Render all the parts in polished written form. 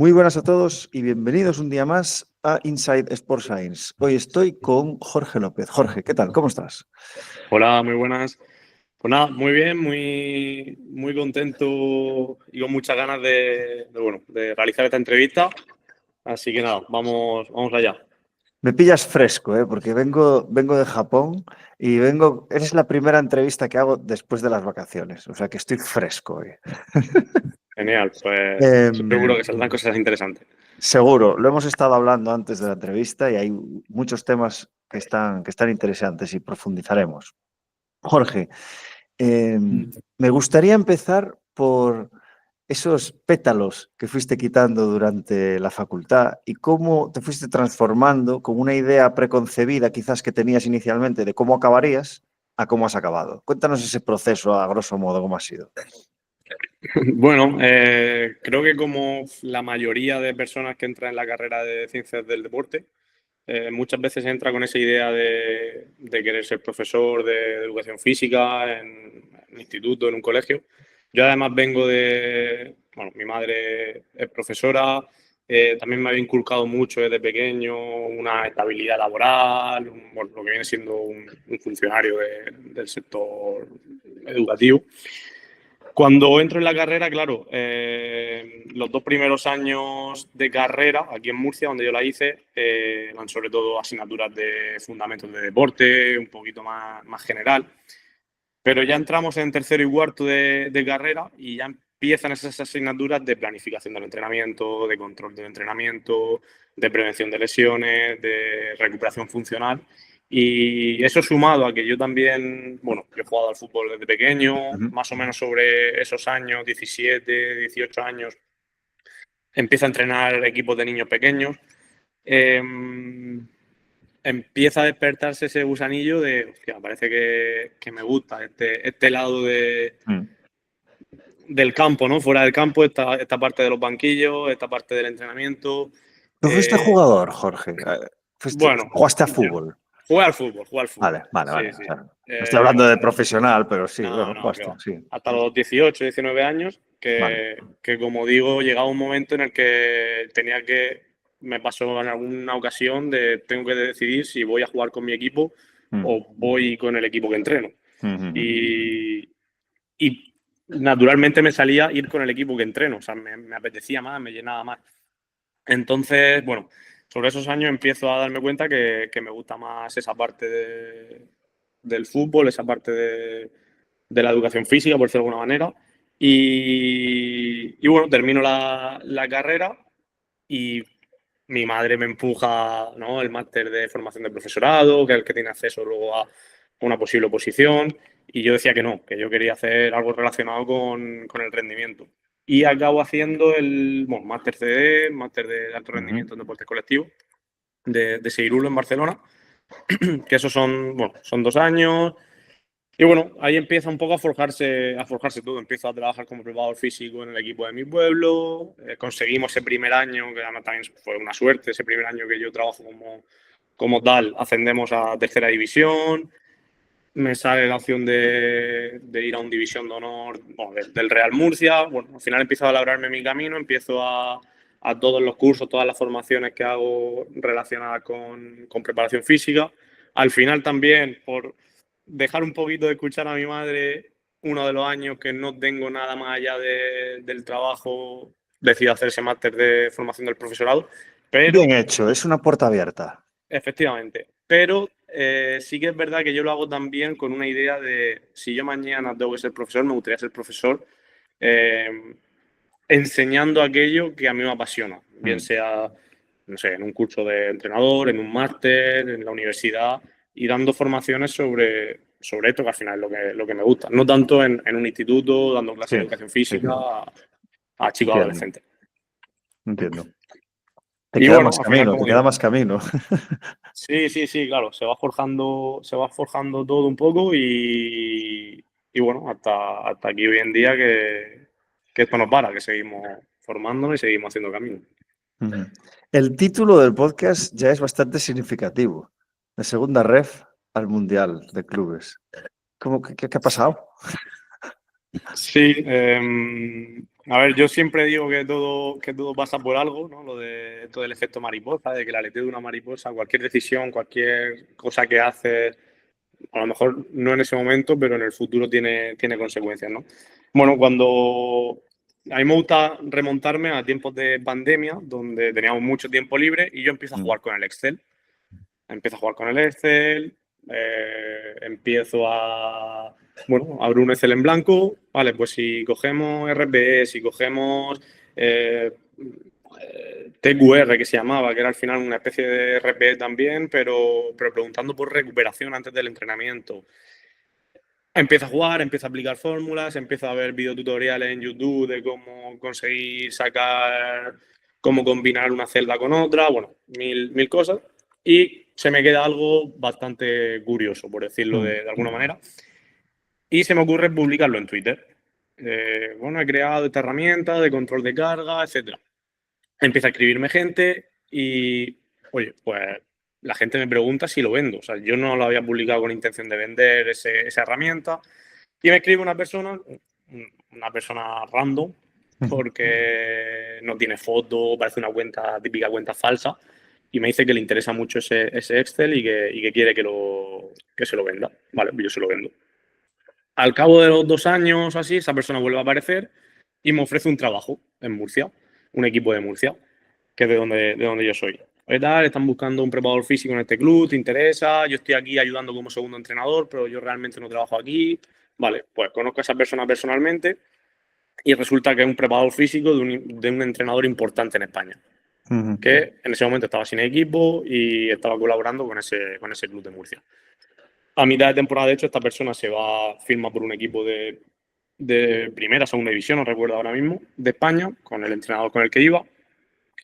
Muy buenas a todos y bienvenidos un día más a Inside Sports Science. Hoy estoy con Jorge López. Jorge, ¿qué tal? ¿Cómo estás? Hola, muy buenas. Pues nada, muy bien, muy contento y con muchas ganas de realizar esta entrevista. Así que nada, vamos allá. Me pillas fresco, porque vengo de Japón y es la primera entrevista que hago después de las vacaciones, o sea que estoy fresco hoy. Genial, pues Em, seguro que saldrán cosas interesantes. Seguro, lo hemos estado hablando antes de la entrevista y hay muchos temas que están interesantes y profundizaremos. Jorge, me gustaría empezar por esos pétalos que fuiste quitando durante la facultad y cómo te fuiste transformando con una idea preconcebida quizás que tenías inicialmente de cómo acabarías a cómo has acabado. Cuéntanos ese proceso a grosso modo, cómo ha sido. Bueno, creo que como la mayoría de personas que entran en la carrera de ciencias del deporte, muchas veces entra con esa idea de querer ser profesor de educación física en un instituto, en un colegio. Yo además vengo bueno, mi madre es profesora, también me había inculcado mucho desde pequeño una estabilidad laboral, bueno, lo que viene siendo un funcionario del sector educativo. Cuando entro en la carrera, claro, los 2 primeros años de carrera aquí en Murcia, donde yo la hice, eran sobre todo asignaturas de fundamentos de deporte, un poquito más general. Pero ya entramos en tercero y cuarto de carrera y ya empiezan esas asignaturas de planificación del entrenamiento, de control del entrenamiento, de prevención de lesiones, de recuperación funcional. Y eso sumado a que yo también, bueno, yo he jugado al fútbol desde pequeño, más o menos sobre esos años, 17, 18 años, empiezo a entrenar equipos de niños pequeños. Empieza a despertarse ese gusanillo de, hostia, parece que me gusta este lado del campo, ¿no? Fuera del campo, esta parte de los banquillos, esta parte del entrenamiento. ¿Tú fuiste jugador, Jorge? Bueno, ¿Jugaste a fútbol? jugué al fútbol. Vale. Sí, sí. O sea, no estoy hablando de profesional, pero sí, No, bueno, que jugaste, va. sí. Hasta los 18, 19 años, Vale. que como digo, llegaba un momento en el que me pasó en alguna ocasión tengo que decidir si voy a jugar con mi equipo o voy con el equipo que entreno. Y naturalmente me salía ir con el equipo que entreno, o sea, me apetecía más, me llenaba más. Entonces, bueno, sobre esos años empiezo a darme cuenta que me gusta más esa parte del fútbol, esa parte de la educación física, por decirlo de alguna manera. Y bueno, termino la carrera y mi madre me empuja, ¿no?, el máster de formación de profesorado, que es el que tiene acceso luego a una posible oposición. Y yo decía que no, que yo quería hacer algo relacionado con el rendimiento. Y acabo haciendo el máster CD, máster de alto rendimiento en deportes colectivos, de Seirulo en Barcelona, que esos son 2 años. Y bueno, ahí empieza un poco a forjarse todo. Empiezo a trabajar como preparador físico en el equipo de mi pueblo. Conseguimos ese primer año, que además también fue una suerte, ese primer año que yo trabajo como tal, ascendemos a tercera división. Me sale la opción de ir a un división de honor, del Real Murcia. Bueno, al final empiezo a labrarme mi camino, empiezo a todos los cursos, todas las formaciones que hago relacionadas con preparación física. Al final también, por dejar un poquito de escuchar a mi madre, uno de los años que no tengo nada más allá del trabajo, decido hacer ese máster de formación del profesorado. Pero, Bien hecho, es una puerta abierta. efectivamente, pero sí que es verdad que yo lo hago también con una idea de, si yo mañana tengo que ser profesor, me gustaría ser profesor enseñando aquello que a mí me apasiona, bien sea, no sé, en un curso de entrenador, en un máster, en la universidad, y dando formaciones sobre esto, que al final es lo que me gusta. No tanto en un instituto, dando clases de educación física a chicos adolescentes. Entiendo. Te Y queda bueno, más al final, camino, te como queda digo, más camino. sí, claro, se va forjando todo un poco y bueno, hasta aquí hoy en día que esto no para, que seguimos formándonos y seguimos haciendo camino. El título del podcast ya es bastante significativo. De segunda ref al Mundial de Clubes. ¿Qué ha pasado? Sí, A ver, yo siempre digo que todo pasa por algo, ¿no? Todo el efecto mariposa, de que el aleteo de una mariposa, cualquier decisión, cualquier cosa que haces, a lo mejor no en ese momento, pero en el futuro tiene consecuencias, ¿no? Bueno, a mí me gusta remontarme a tiempos de pandemia, donde teníamos mucho tiempo libre y yo empiezo a jugar con el Excel. Empiezo a jugar con el Excel, bueno, abro un Excel en blanco, vale, pues si cogemos RPE, si cogemos TQR, que se llamaba, que era al final una especie de RPE también, pero preguntando por recuperación antes del entrenamiento. Empiezo a jugar, empiezo a aplicar fórmulas, empiezo a ver videotutoriales en YouTube de cómo conseguir sacar, cómo combinar una celda con otra, bueno, mil cosas. Y se me queda algo bastante curioso, por decirlo de alguna manera. Y se me ocurre publicarlo en Twitter. Bueno, he creado esta herramienta de control de carga, etcétera. Empieza a escribirme gente y, oye, pues la gente me pregunta si lo vendo. O sea, yo no lo había publicado con intención de vender esa herramienta. Y me escribe una persona random, porque no tiene foto, parece una típica cuenta falsa, y me dice que le interesa mucho ese Excel y que quiere que se lo venda. Vale, yo se lo vendo. Al cabo de los 2 años así, esa persona vuelve a aparecer y me ofrece un trabajo en Murcia, un equipo de Murcia, que es de donde yo soy. ¿Qué tal? Están buscando un preparador físico en este club, ¿te interesa? Yo estoy aquí ayudando como segundo entrenador, pero yo realmente no trabajo aquí. Vale, pues conozco a esa persona personalmente y resulta que es un preparador físico de un entrenador importante en España, que en ese momento estaba sin equipo y estaba colaborando con ese club de Murcia. A mitad de temporada, de hecho, esta persona firma por un equipo de primera, segunda división, no recuerdo ahora mismo, de España, con el entrenador con el que iba,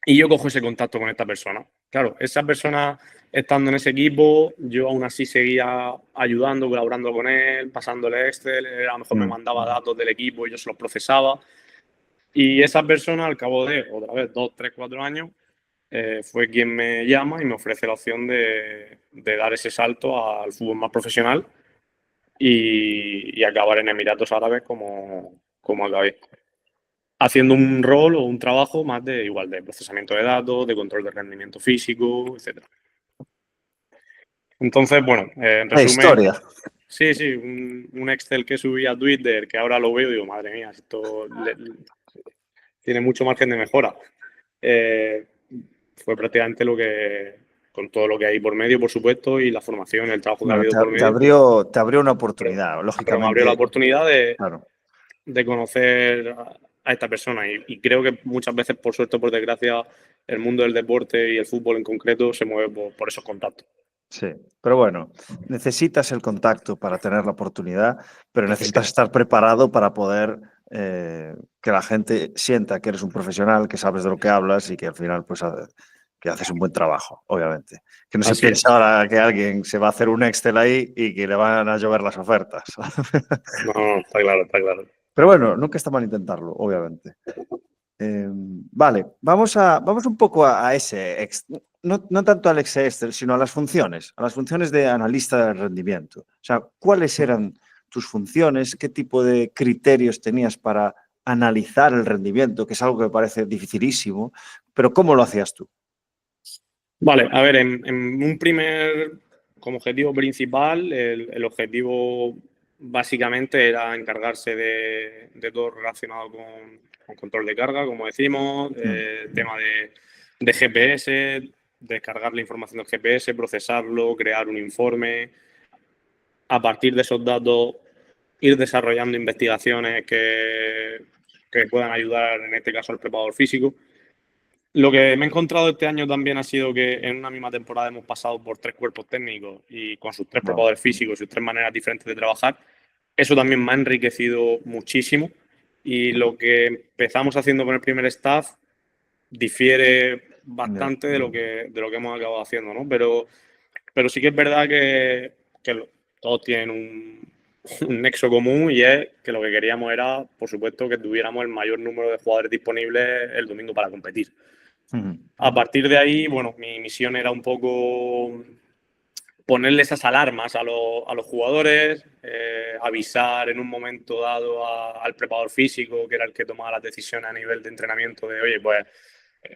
y yo cojo ese contacto con esta persona. Claro, esa persona estando en ese equipo, yo aún así seguía ayudando, colaborando con él, pasándole Excel, él a lo mejor me mandaba datos del equipo y yo se los procesaba. Y esa persona, al cabo de, otra vez, 2, 3, 4 años, fue quien me llama y me ofrece la opción de dar ese salto al fútbol más profesional y acabar en Emiratos Árabes como acabé. Haciendo un rol o un trabajo más de procesamiento de datos, de control de rendimiento físico, etcétera. Entonces, bueno, en La resumen, historia. sí, un Excel que subí a Twitter, que ahora lo veo y digo, madre mía, tiene mucho margen de mejora. Fue prácticamente con todo lo que hay por medio, por supuesto, y la formación, el trabajo que ha Bueno, habido por te medio, abrió, te abrió una pero, oportunidad, pero me abrió la lógicamente. oportunidad Claro. de conocer a esta persona. Y creo que muchas veces, por suerte o por desgracia, el mundo del deporte y el fútbol en concreto se mueve por esos contactos. Sí, pero bueno, necesitas el contacto para tener la oportunidad, pero necesitas estar preparado para poder que la gente sienta que eres un profesional, que sabes de lo que hablas y que al final pues que haces un buen trabajo, obviamente. Que no se Así es. piensa ahora que alguien se va a hacer un Excel ahí y que le van a llover las ofertas. No, está claro, está claro. Pero bueno, nunca está mal intentarlo, obviamente. Vale, vamos un poco a ese, no tanto al Excel, sino a las funciones de analista de rendimiento. O sea, ¿cuáles eran tus funciones? ¿Qué tipo de criterios tenías para analizar el rendimiento? Que es algo que me parece dificilísimo, pero ¿cómo lo hacías tú? Vale, a ver, como objetivo principal, el objetivo básicamente era encargarse de todo relacionado con control de carga, como decimos, tema de GPS, descargar la información del GPS, procesarlo, crear un informe. A partir de esos datos, ir desarrollando investigaciones que puedan ayudar, en este caso, al preparador físico. Lo que me he encontrado este año también ha sido que en una misma temporada hemos pasado por 3 cuerpos técnicos y con sus 3 preparadores físicos y sus 3 maneras diferentes de trabajar. Eso también me ha enriquecido muchísimo y lo que empezamos haciendo con el primer staff difiere bastante de lo que hemos acabado haciendo, ¿no? Pero sí que es verdad que todos tienen un nexo común y es que lo que queríamos era, por supuesto, que tuviéramos el mayor número de jugadores disponibles el domingo para competir. A partir de ahí, bueno, mi misión era un poco ponerle esas alarmas a los jugadores, avisar en un momento dado al preparador físico, que era el que tomaba las decisiones a nivel de entrenamiento, de oye, pues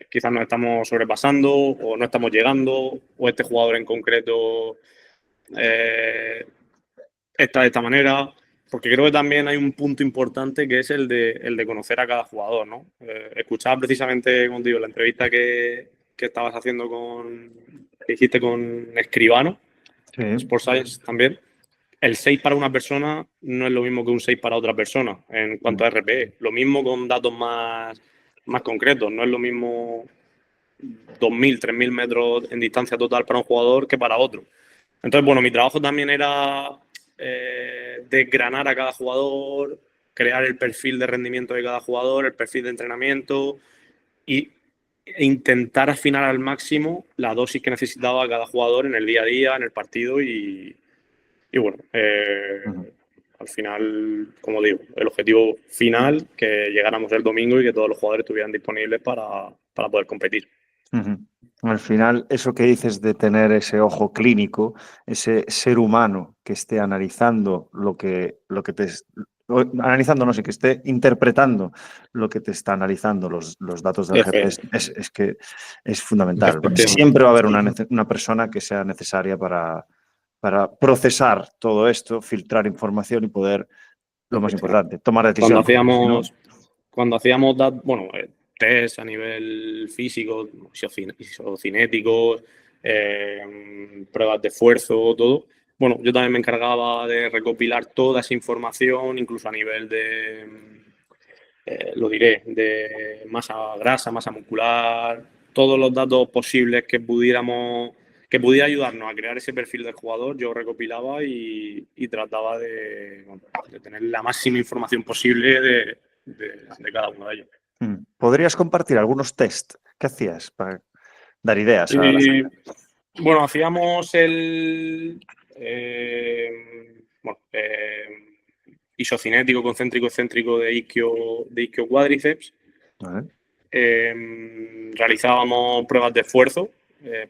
quizás nos estamos sobrepasando o no estamos llegando, o este jugador en concreto está de esta manera. Porque creo que también hay un punto importante que es el de conocer a cada jugador, ¿no? Escuchaba precisamente contigo la entrevista que estabas haciendo que hiciste con Escribano, Sí. Sports Science también. El 6 para una persona no es lo mismo que un 6 para otra persona en cuanto a RPE. Lo mismo con datos más concretos. No es lo mismo 2.000, 3.000 metros en distancia total para un jugador que para otro. Entonces, bueno, mi trabajo también era desgranar a cada jugador, crear el perfil de rendimiento de cada jugador, el perfil de entrenamiento e intentar afinar al máximo la dosis que necesitaba cada jugador en el día a día, en el partido y bueno, al final, como digo, el objetivo final, que llegáramos el domingo y que todos los jugadores estuvieran disponibles para poder competir. Al final, eso que dices de tener ese ojo clínico, ese ser humano que esté analizando lo que te... Analizando, no sé, que esté interpretando lo que te está analizando los datos del GPS, es que es fundamental. Siempre va a haber una persona que sea necesaria para procesar todo esto, filtrar información y poder, lo más importante, tomar decisiones. Cuando hacíamos test a nivel físico, isocinéticos, pruebas de esfuerzo, todo. Bueno, yo también me encargaba de recopilar toda esa información, incluso a nivel de, de masa grasa, masa muscular, todos los datos posibles que pudiera ayudarnos a crear ese perfil del jugador, yo recopilaba y trataba de tener la máxima información posible de cada uno de ellos. ¿Podrías compartir algunos test que hacías para dar ideas a la gente? Bueno, hacíamos isocinético, concéntrico, excéntrico de isquio cuádriceps. Vale. Realizábamos pruebas de esfuerzo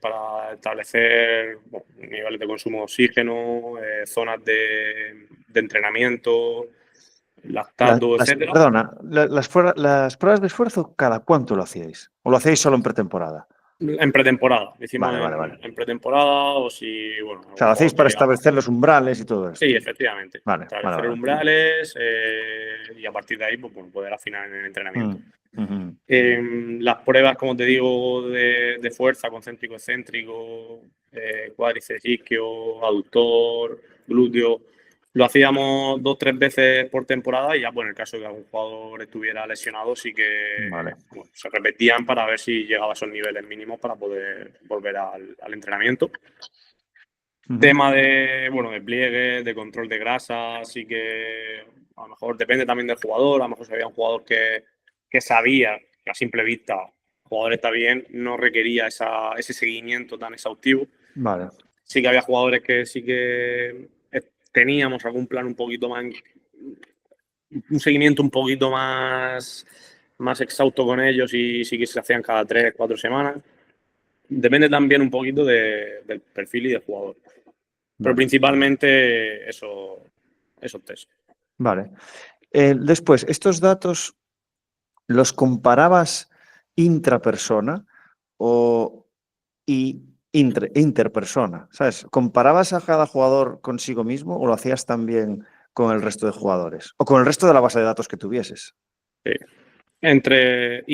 para establecer niveles de consumo de oxígeno, zonas de entrenamiento, lactato, etcétera. Perdona, las pruebas de esfuerzo, ¿cada cuánto lo hacíais? ¿O lo hacíais solo en pretemporada? En pretemporada. Hicimos vale. en pretemporada o si, bueno... O sea, lo hacéis para establecer los umbrales y todo eso. Sí, efectivamente. Vale, establecer umbrales y a partir de ahí pues, poder afinar en el entrenamiento. Las pruebas, como te digo, de fuerza, concéntrico, excéntrico, cuádriceps, isquio, aductor, glúteo, lo hacíamos 2 o 3 veces por temporada y ya en el caso de que algún jugador estuviera lesionado sí que se repetían para ver si llegaba a esos niveles mínimos para poder volver al entrenamiento. Tema de pliegues, de control de grasa, así que a lo mejor depende también del jugador, a lo mejor si había un jugador que sabía que a simple vista el jugador está bien, no requería ese seguimiento tan exhaustivo. Vale. Sí que había jugadores que sí que teníamos algún plan un poquito más, un seguimiento un poquito más exhausto con ellos y sí que se hacían cada 3 o 4 semanas. Depende también un poquito del perfil y del jugador. Pero principalmente esos test. Vale. Después, ¿estos datos los comparabas intrapersona y interpersona? ¿Sabes? ¿Comparabas a cada jugador consigo mismo o lo hacías también con el resto de jugadores? ¿O con el resto de la base de datos que tuvieses? Sí. Entre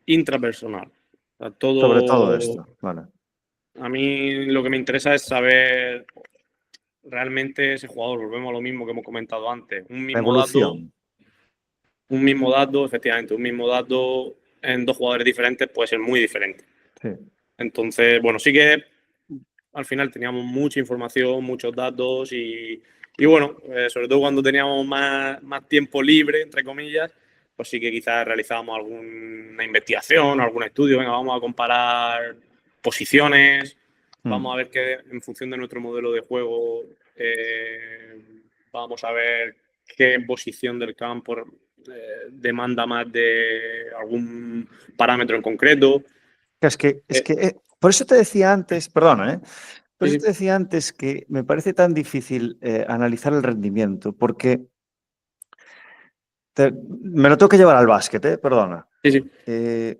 intrapersonal. O sea, sobre todo esto, vale. A mí lo que me interesa es saber realmente ese jugador. Volvemos a lo mismo que hemos comentado antes. Un mismo dato, efectivamente, un mismo dato en 2 jugadores diferentes puede ser muy diferente. Sí. Entonces, bueno, sí que al final teníamos mucha información, muchos datos y bueno, sobre todo cuando teníamos más tiempo libre, entre comillas, pues sí que quizás realizábamos alguna investigación, algún estudio. Venga, vamos a comparar posiciones, vamos a ver que en función de nuestro modelo de juego vamos a ver qué posición del campo demanda más de algún parámetro en concreto. Es que por eso te decía antes, perdona, Por Sí, eso te decía antes que me parece tan difícil analizar el rendimiento, porque me lo tengo que llevar al básquet, perdona. sí, sí, Eh,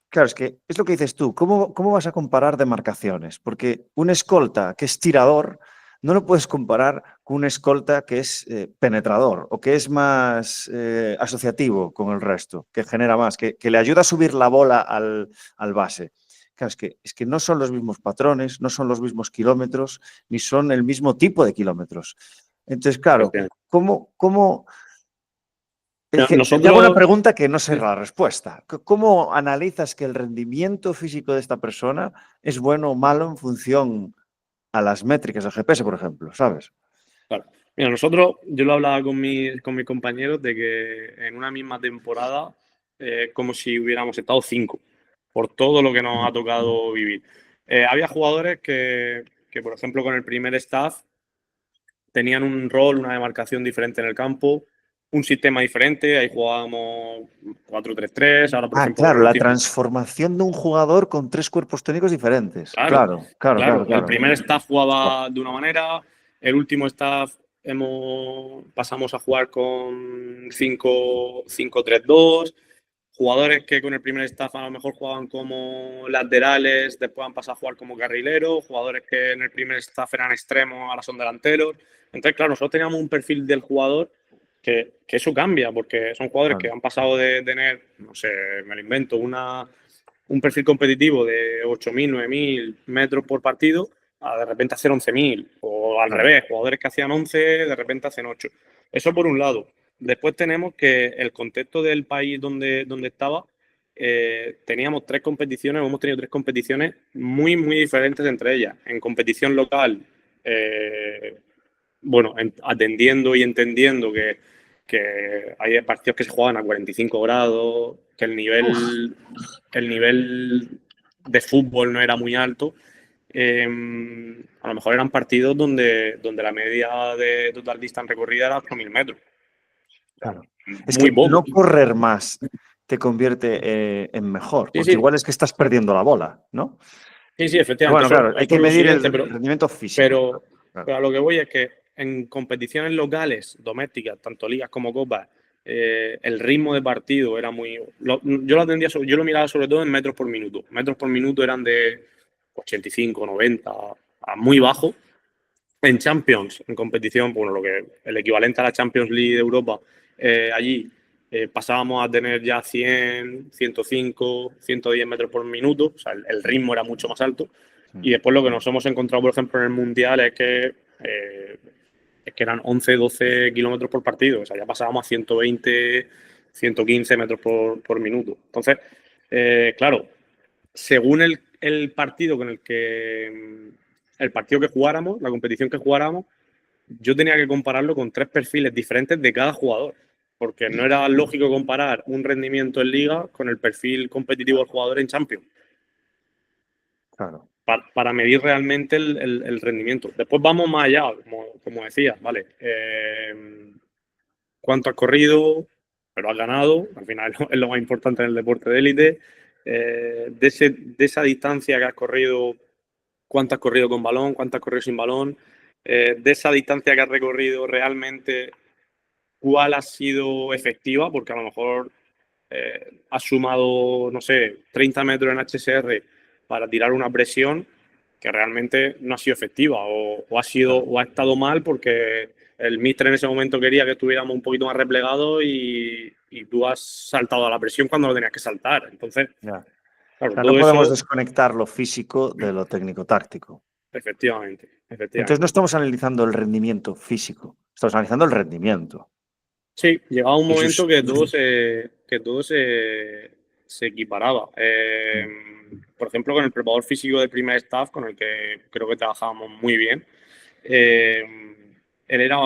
claro, es que es lo que dices tú. ¿Cómo vas a comparar demarcaciones? Porque un escolta que es tirador no lo puedes comparar con un escolta que es penetrador o que es más asociativo con el resto, que genera más, que le ayuda a subir la bola al base. Claro, es que no son los mismos patrones, no son los mismos kilómetros, ni son el mismo tipo de kilómetros. Entonces, claro, efectivamente. ¿cómo es Mira, que te hago una nosotros, pregunta que no sé sí, la respuesta. ¿Cómo analizas que el rendimiento físico de esta persona es bueno o malo en función a las métricas del GPS, por ejemplo? ¿Sabes? claro. Mira, nosotros, yo lo hablaba con mis compañeros de que en una misma temporada, como si hubiéramos estado 5, por todo lo que nos ha tocado vivir. Había jugadores que, por ejemplo, con el primer staff tenían un rol, una demarcación diferente en el campo, un sistema diferente. Ahí jugábamos 4-3-3. Ahora, por Ah, ejemplo, con claro, el la último. transformación de un jugador con 3 cuerpos técnicos diferentes. Claro, Claro, claro, claro, claro. El claro. primer staff jugaba de una manera, el último staff pasamos a jugar con 5-3-2. Jugadores que con el primer staff a lo mejor jugaban como laterales, después han pasado a jugar como carrileros. Jugadores que en el primer staff eran extremos, ahora son delanteros. Entonces, claro, nosotros teníamos un perfil del jugador que eso cambia, porque son jugadores que Claro, han pasado de tener, no sé, me lo invento, un perfil competitivo de 8.000, 9.000 metros por partido a de repente hacer 11.000, o al claro, revés, jugadores que hacían 11 de repente hacen 8. Eso por un lado. Después tenemos que el contexto del país donde estaba, teníamos 3 competiciones, hemos tenido 3 competiciones muy, muy diferentes entre ellas. En competición local, eh, bueno, atendiendo y entendiendo que hay partidos que se juegan a 45 grados, que uf, el nivel de fútbol no era muy alto. A lo mejor eran partidos donde la media de total distancia recorrida era 8.000 metros. claro. Es Muy que no poco. correr más te convierte en mejor, Sí, porque sí, igual es que estás perdiendo la bola, ¿no? sí, sí, Pero efectivamente. bueno, claro, hay Eso que es lo medir siguiente, el rendimiento físico. Claro, pero, claro. pero a lo que voy es que en competiciones locales, domésticas, tanto ligas como copas, el ritmo de partido era muy. Yo lo miraba sobre todo en metros por minuto. Metros por minuto eran de 85, 90, a muy bajo. En Champions, en competición, bueno, el equivalente a la Champions League de Europa, allí pasábamos a tener ya 100, 105, 110 metros por minuto, o sea, el ritmo era mucho más alto. Y Mm, después lo que nos hemos encontrado, por ejemplo, en el Mundial eh, es que eran 11, 12 kilómetros por partido, o sea, ya pasábamos a 120, 115 metros por minuto. Entonces, claro, según el partido con el partido que jugáramos, la competición que jugáramos, yo tenía que compararlo con 3 perfiles diferentes de cada jugador, porque no era lógico comparar un rendimiento en liga con el perfil competitivo del jugador en Champions, claro, para medir realmente el rendimiento. Después vamos más allá, como decía, ¿vale? ¿Cuánto has corrido? Pero has ganado, al final es lo más importante en el deporte de élite. De esa distancia que has corrido, cuánto has corrido con balón, cuánto has corrido sin balón, de esa distancia que has recorrido realmente, cuál ha sido efectiva, porque a lo mejor has sumado, no sé, 30 metros en HSR para tirar una presión que realmente no ha sido efectiva claro. o ha estado mal porque el míster en ese momento quería que estuviéramos un poquito más replegados y tú has saltado a la presión cuando lo tenías que saltar. Entonces, Ya. O claro, sea, no todo podemos eso, desconectar lo físico de lo técnico-táctico. efectivamente, Entonces no efectivamente. estamos analizando el rendimiento físico, estamos analizando el rendimiento. Sí, llegaba un Y momento sus... que todo se equiparaba. Por ejemplo, con el preparador físico del primer staff, con el que creo que trabajábamos muy bien, eh, él era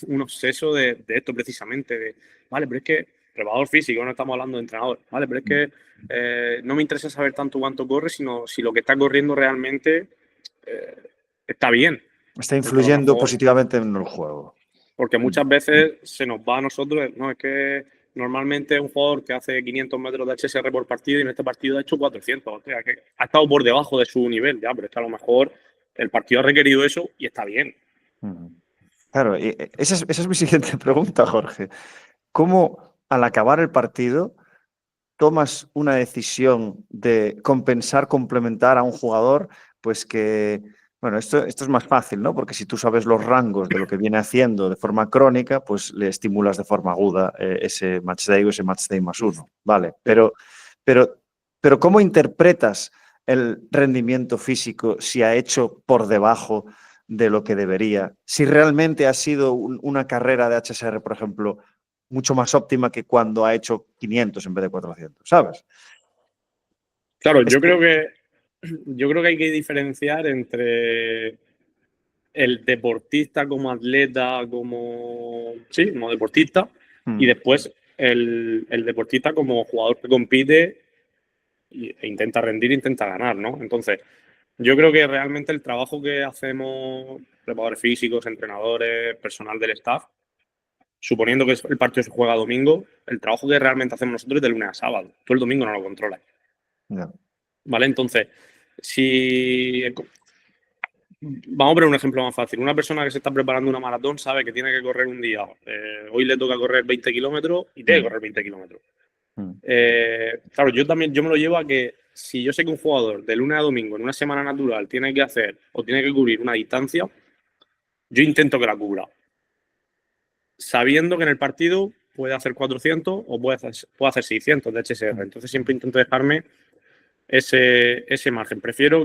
un obseso de esto precisamente, vale, pero es que preparador físico, no estamos hablando de entrenador, vale, pero es que no me interesa saber tanto cuánto corre, sino si lo que está corriendo realmente eh, está bien. Está Porque a lo influyendo mejor positivamente en el juego. porque muchas veces se nos va a nosotros, no, es que normalmente es un jugador que hace 500 metros de HSR por partido y en este partido ha hecho 400, o sea, que ha estado por debajo de su nivel, ya, pero es que a lo mejor el partido ha requerido eso y está bien. Claro, esa es mi siguiente pregunta, Jorge. ¿Cómo al acabar el partido tomas una decisión de compensar, complementar a un jugador? Pues que, bueno, esto es más fácil, ¿no? Porque si tú sabes los rangos de lo que viene haciendo de forma crónica, pues le estimulas de forma aguda ese match day o ese match day +1. Vale, pero ¿cómo interpretas el rendimiento físico si ha hecho por debajo de lo que debería? Si realmente ha sido una carrera de HSR, por ejemplo, mucho más óptima que cuando ha hecho 500 en vez de 400, ¿sabes? Claro, yo creo que hay que diferenciar entre el deportista como atleta, como deportista, y después el deportista como jugador que compite e intenta rendir, intenta ganar, ¿no? Entonces, yo creo que realmente el trabajo que hacemos preparadores físicos, entrenadores, personal del staff, suponiendo que el partido se juega domingo, el trabajo que realmente hacemos nosotros es de lunes a sábado. Tú el domingo no lo controlas. No. ¿Vale? Entonces, si vamos a poner un ejemplo más fácil. Una persona que se está preparando una maratón sabe que tiene que correr un día. Hoy le toca correr 20 kilómetros y tiene que correr 20 kilómetros. Claro, yo me lo llevo a que si yo sé que un jugador de lunes a domingo en una semana natural tiene que hacer o tiene que cubrir una distancia, yo intento que la cubra. Sabiendo que en el partido puede hacer 400 o puede hacer 600 de HSR. Entonces siempre intento dejarme ese margen. Prefiero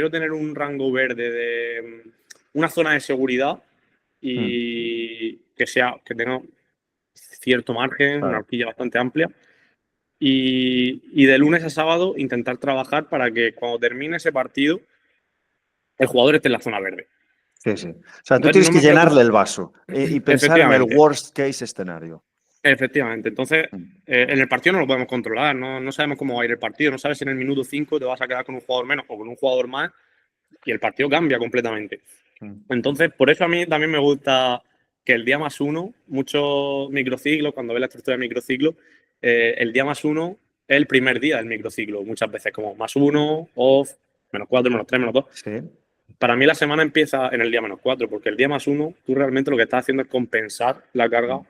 tener un rango verde de una zona de seguridad y que tenga cierto margen, una horquilla bastante amplia. Y de lunes a sábado intentar trabajar para que cuando termine ese partido el jugador esté en la zona verde. Sí, sí. O sea, tú Entonces, tienes no que me preocupa. llenarle el vaso y pensar en el worst case escenario. Efectivamente. Entonces, en el partido no lo podemos controlar, no sabemos cómo va a ir el partido, no sabes si en el minuto 5 te vas a quedar con un jugador menos o con un jugador más y el partido cambia completamente. Entonces, por eso a mí también me gusta que el día +1, muchos microciclos, cuando ves la estructura de microciclo, el día +1 es el primer día del microciclo, muchas veces como +1, off, -4, -3, -2. Sí. Para mí la semana empieza en el día -4, porque el día +1 tú realmente lo que estás haciendo es compensar la carga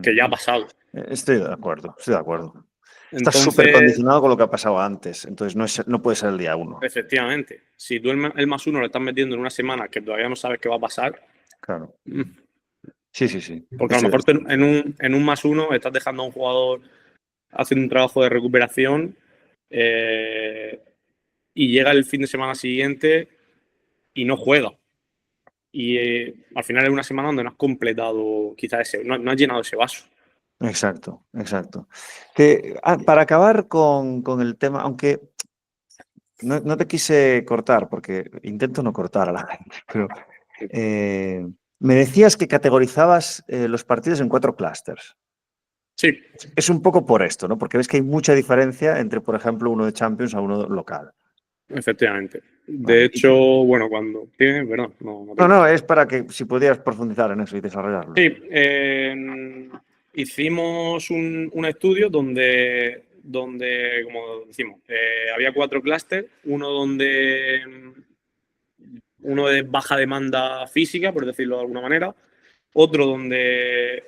que ya ha pasado. Estoy de acuerdo, estoy de acuerdo. Estás súper Entonces, condicionado con lo que ha pasado antes, entonces no puede ser el día 1. efectivamente, si tú el +1 lo estás metiendo en una semana que todavía no sabes qué va a pasar, Claro. Sí. porque a lo mejor en un +1 estás dejando a un jugador haciendo un trabajo de recuperación y llega el fin de semana siguiente y no juega. Y al final es una semana donde no has completado quizás no has llenado ese vaso. Exacto. Para acabar con el tema, aunque no te quise cortar, porque intento no cortar a la gente, pero me decías que categorizabas los partidos en 4 clústeres. Sí. Es un poco por esto, ¿no? Porque ves que hay mucha diferencia entre, por ejemplo, uno de Champions a uno local. Efectivamente. De Vale. hecho, bueno, cuando tienes, ¿verdad? No, es para que si pudieras profundizar en eso y desarrollarlo. Sí, hicimos un estudio donde, como decimos, había 4 clústeres, uno de baja demanda física, por decirlo de alguna manera, otro donde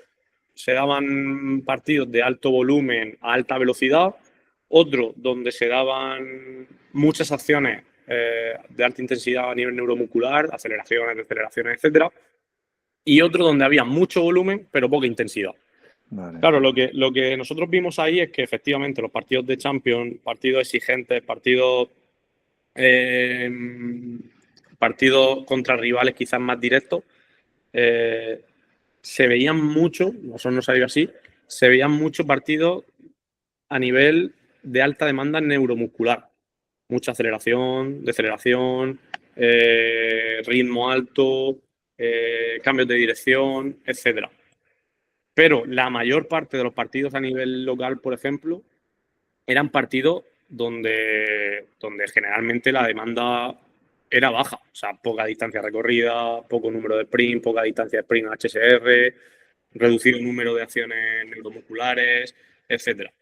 se daban partidos de alto volumen a alta velocidad, otro donde se daban muchas acciones de alta intensidad a nivel neuromuscular, aceleraciones, deceleraciones, etcétera, y otro donde había mucho volumen pero poca intensidad. Vale. Claro, lo que nosotros vimos ahí es que efectivamente los partidos de Champions, partidos exigentes, partidos contra rivales quizás más directos, se veían mucho, nosotros no salió así, se veían muchos partidos a nivel de alta demanda neuromuscular. Mucha aceleración, deceleración, ritmo alto, cambios de dirección, etcétera. Pero la mayor parte de los partidos a nivel local, por ejemplo, eran partidos donde generalmente la demanda era baja. O sea, poca distancia recorrida, poco número de sprint, poca distancia de sprint HSR, reducido número de acciones neuromusculares, etcétera.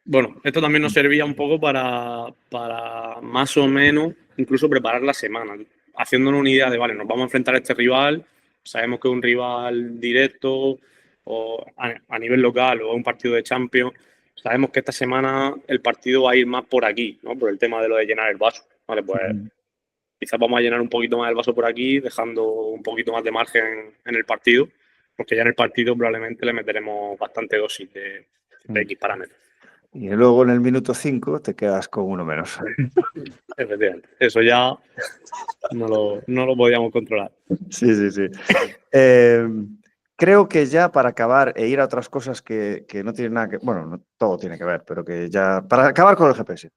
Bueno, esto también nos servía un poco para más o menos incluso preparar la semana, haciéndonos una idea de, vale, nos vamos a enfrentar a este rival, sabemos que es un rival directo o a nivel local o un partido de Champions, sabemos que esta semana el partido va a ir más por aquí, ¿no? Por el tema de lo de llenar el vaso, ¿vale? Pues quizás vamos a llenar un poquito más el vaso por aquí, dejando un poquito más de margen en el partido, porque ya en el partido probablemente le meteremos bastante dosis de X parámetros. Y luego en el minuto 5 te quedas con uno menos. Efectivamente, eso ya no lo podíamos controlar. Sí. Creo que ya para acabar e ir a otras cosas que no tienen nada que... Bueno, no, todo tiene que ver, pero que ya... Para acabar con el GPS.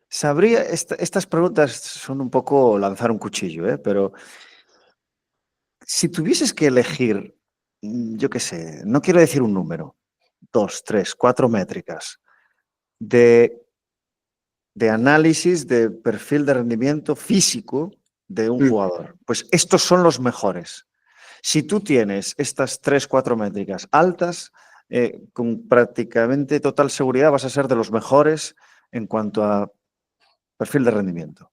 Sabría... estas preguntas son un poco lanzar un cuchillo, pero si tuvieses que elegir, yo qué sé, no quiero decir un número, 2, 3, 4 métricas de análisis de perfil de rendimiento físico de un jugador. Pues estos son los mejores. Si tú tienes estas 3, 4 métricas altas, con prácticamente total seguridad vas a ser de los mejores en cuanto a perfil de rendimiento.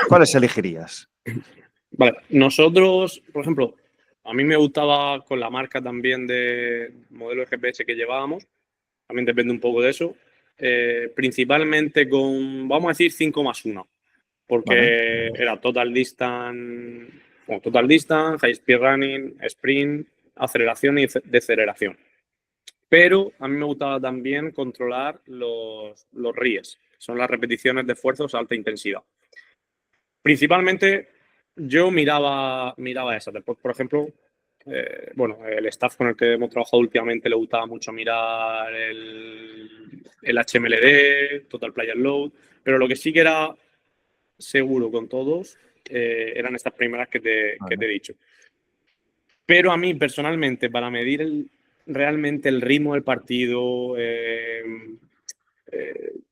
¿Cuáles elegirías? Vale, nosotros, por ejemplo, a mí me gustaba con la marca también de modelo de GPS que llevábamos, también depende un poco de eso, principalmente con, vamos a decir, 5+1, porque era total distance, high speed running, sprint, aceleración y deceleración. Pero a mí me gustaba también controlar los RIES, que son las repeticiones de esfuerzos a alta intensidad. Principalmente yo miraba esas. Después, por ejemplo, el staff con el que hemos trabajado últimamente le gustaba mucho mirar el HMLD, Total Player Load, pero lo que sí que era seguro con todos eran estas primeras que te he dicho. Pero a mí personalmente, para medir realmente el ritmo del partido,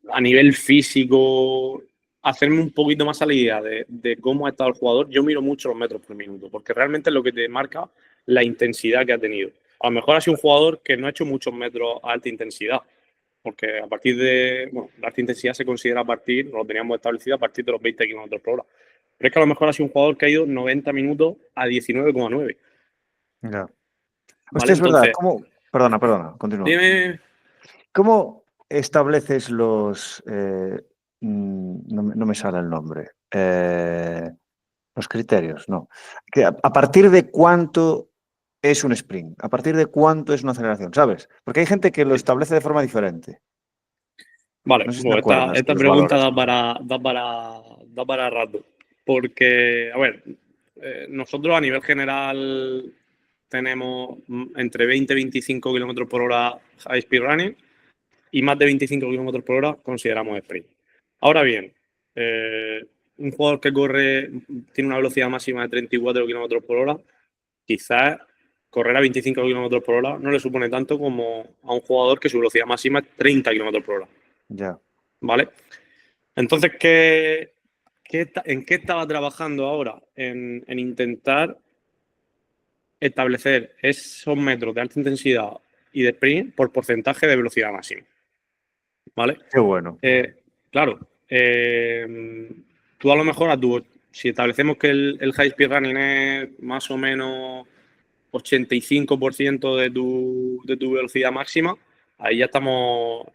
a nivel físico, hacerme un poquito más a la idea de cómo ha estado el jugador, yo miro mucho los metros por minuto, porque realmente es lo que te marca la intensidad que ha tenido. A lo mejor ha sido un jugador que no ha hecho muchos metros a alta intensidad, porque a partir de, la alta intensidad se considera a partir, lo teníamos establecido a partir de los 20 km por hora. Pero es que a lo mejor ha sido un jugador que ha ido 90 minutos a 19,9. Ya. ¿Vale? Hostia, es verdad. Entonces, ¿Cómo? Perdona, continúa. dime. ¿Cómo estableces los... no me sale el nombre. Los criterios, no. ¿A partir de cuánto es un sprint? ¿A partir de cuánto es una aceleración? ¿Sabes? Porque hay gente que lo establece de forma diferente. Vale, No sé si te pues acuerdas esta los pregunta valores. da para rato. Porque, a ver, nosotros a nivel general tenemos entre 20 y 25 km por hora high speed running y más de 25 km por hora consideramos sprint. Ahora bien, un jugador que corre, tiene una velocidad máxima de 34 km por hora, quizás correr a 25 km por hora no le supone tanto como a un jugador que su velocidad máxima es 30 km por hora. Ya. ¿Vale? Entonces, ¿en qué estaba trabajando ahora? En intentar establecer esos metros de alta intensidad y de sprint por porcentaje de velocidad máxima. ¿Vale? Qué bueno. Claro, tú a lo mejor si establecemos que el high speed running es más o menos 85% de tu velocidad máxima, ahí ya estamos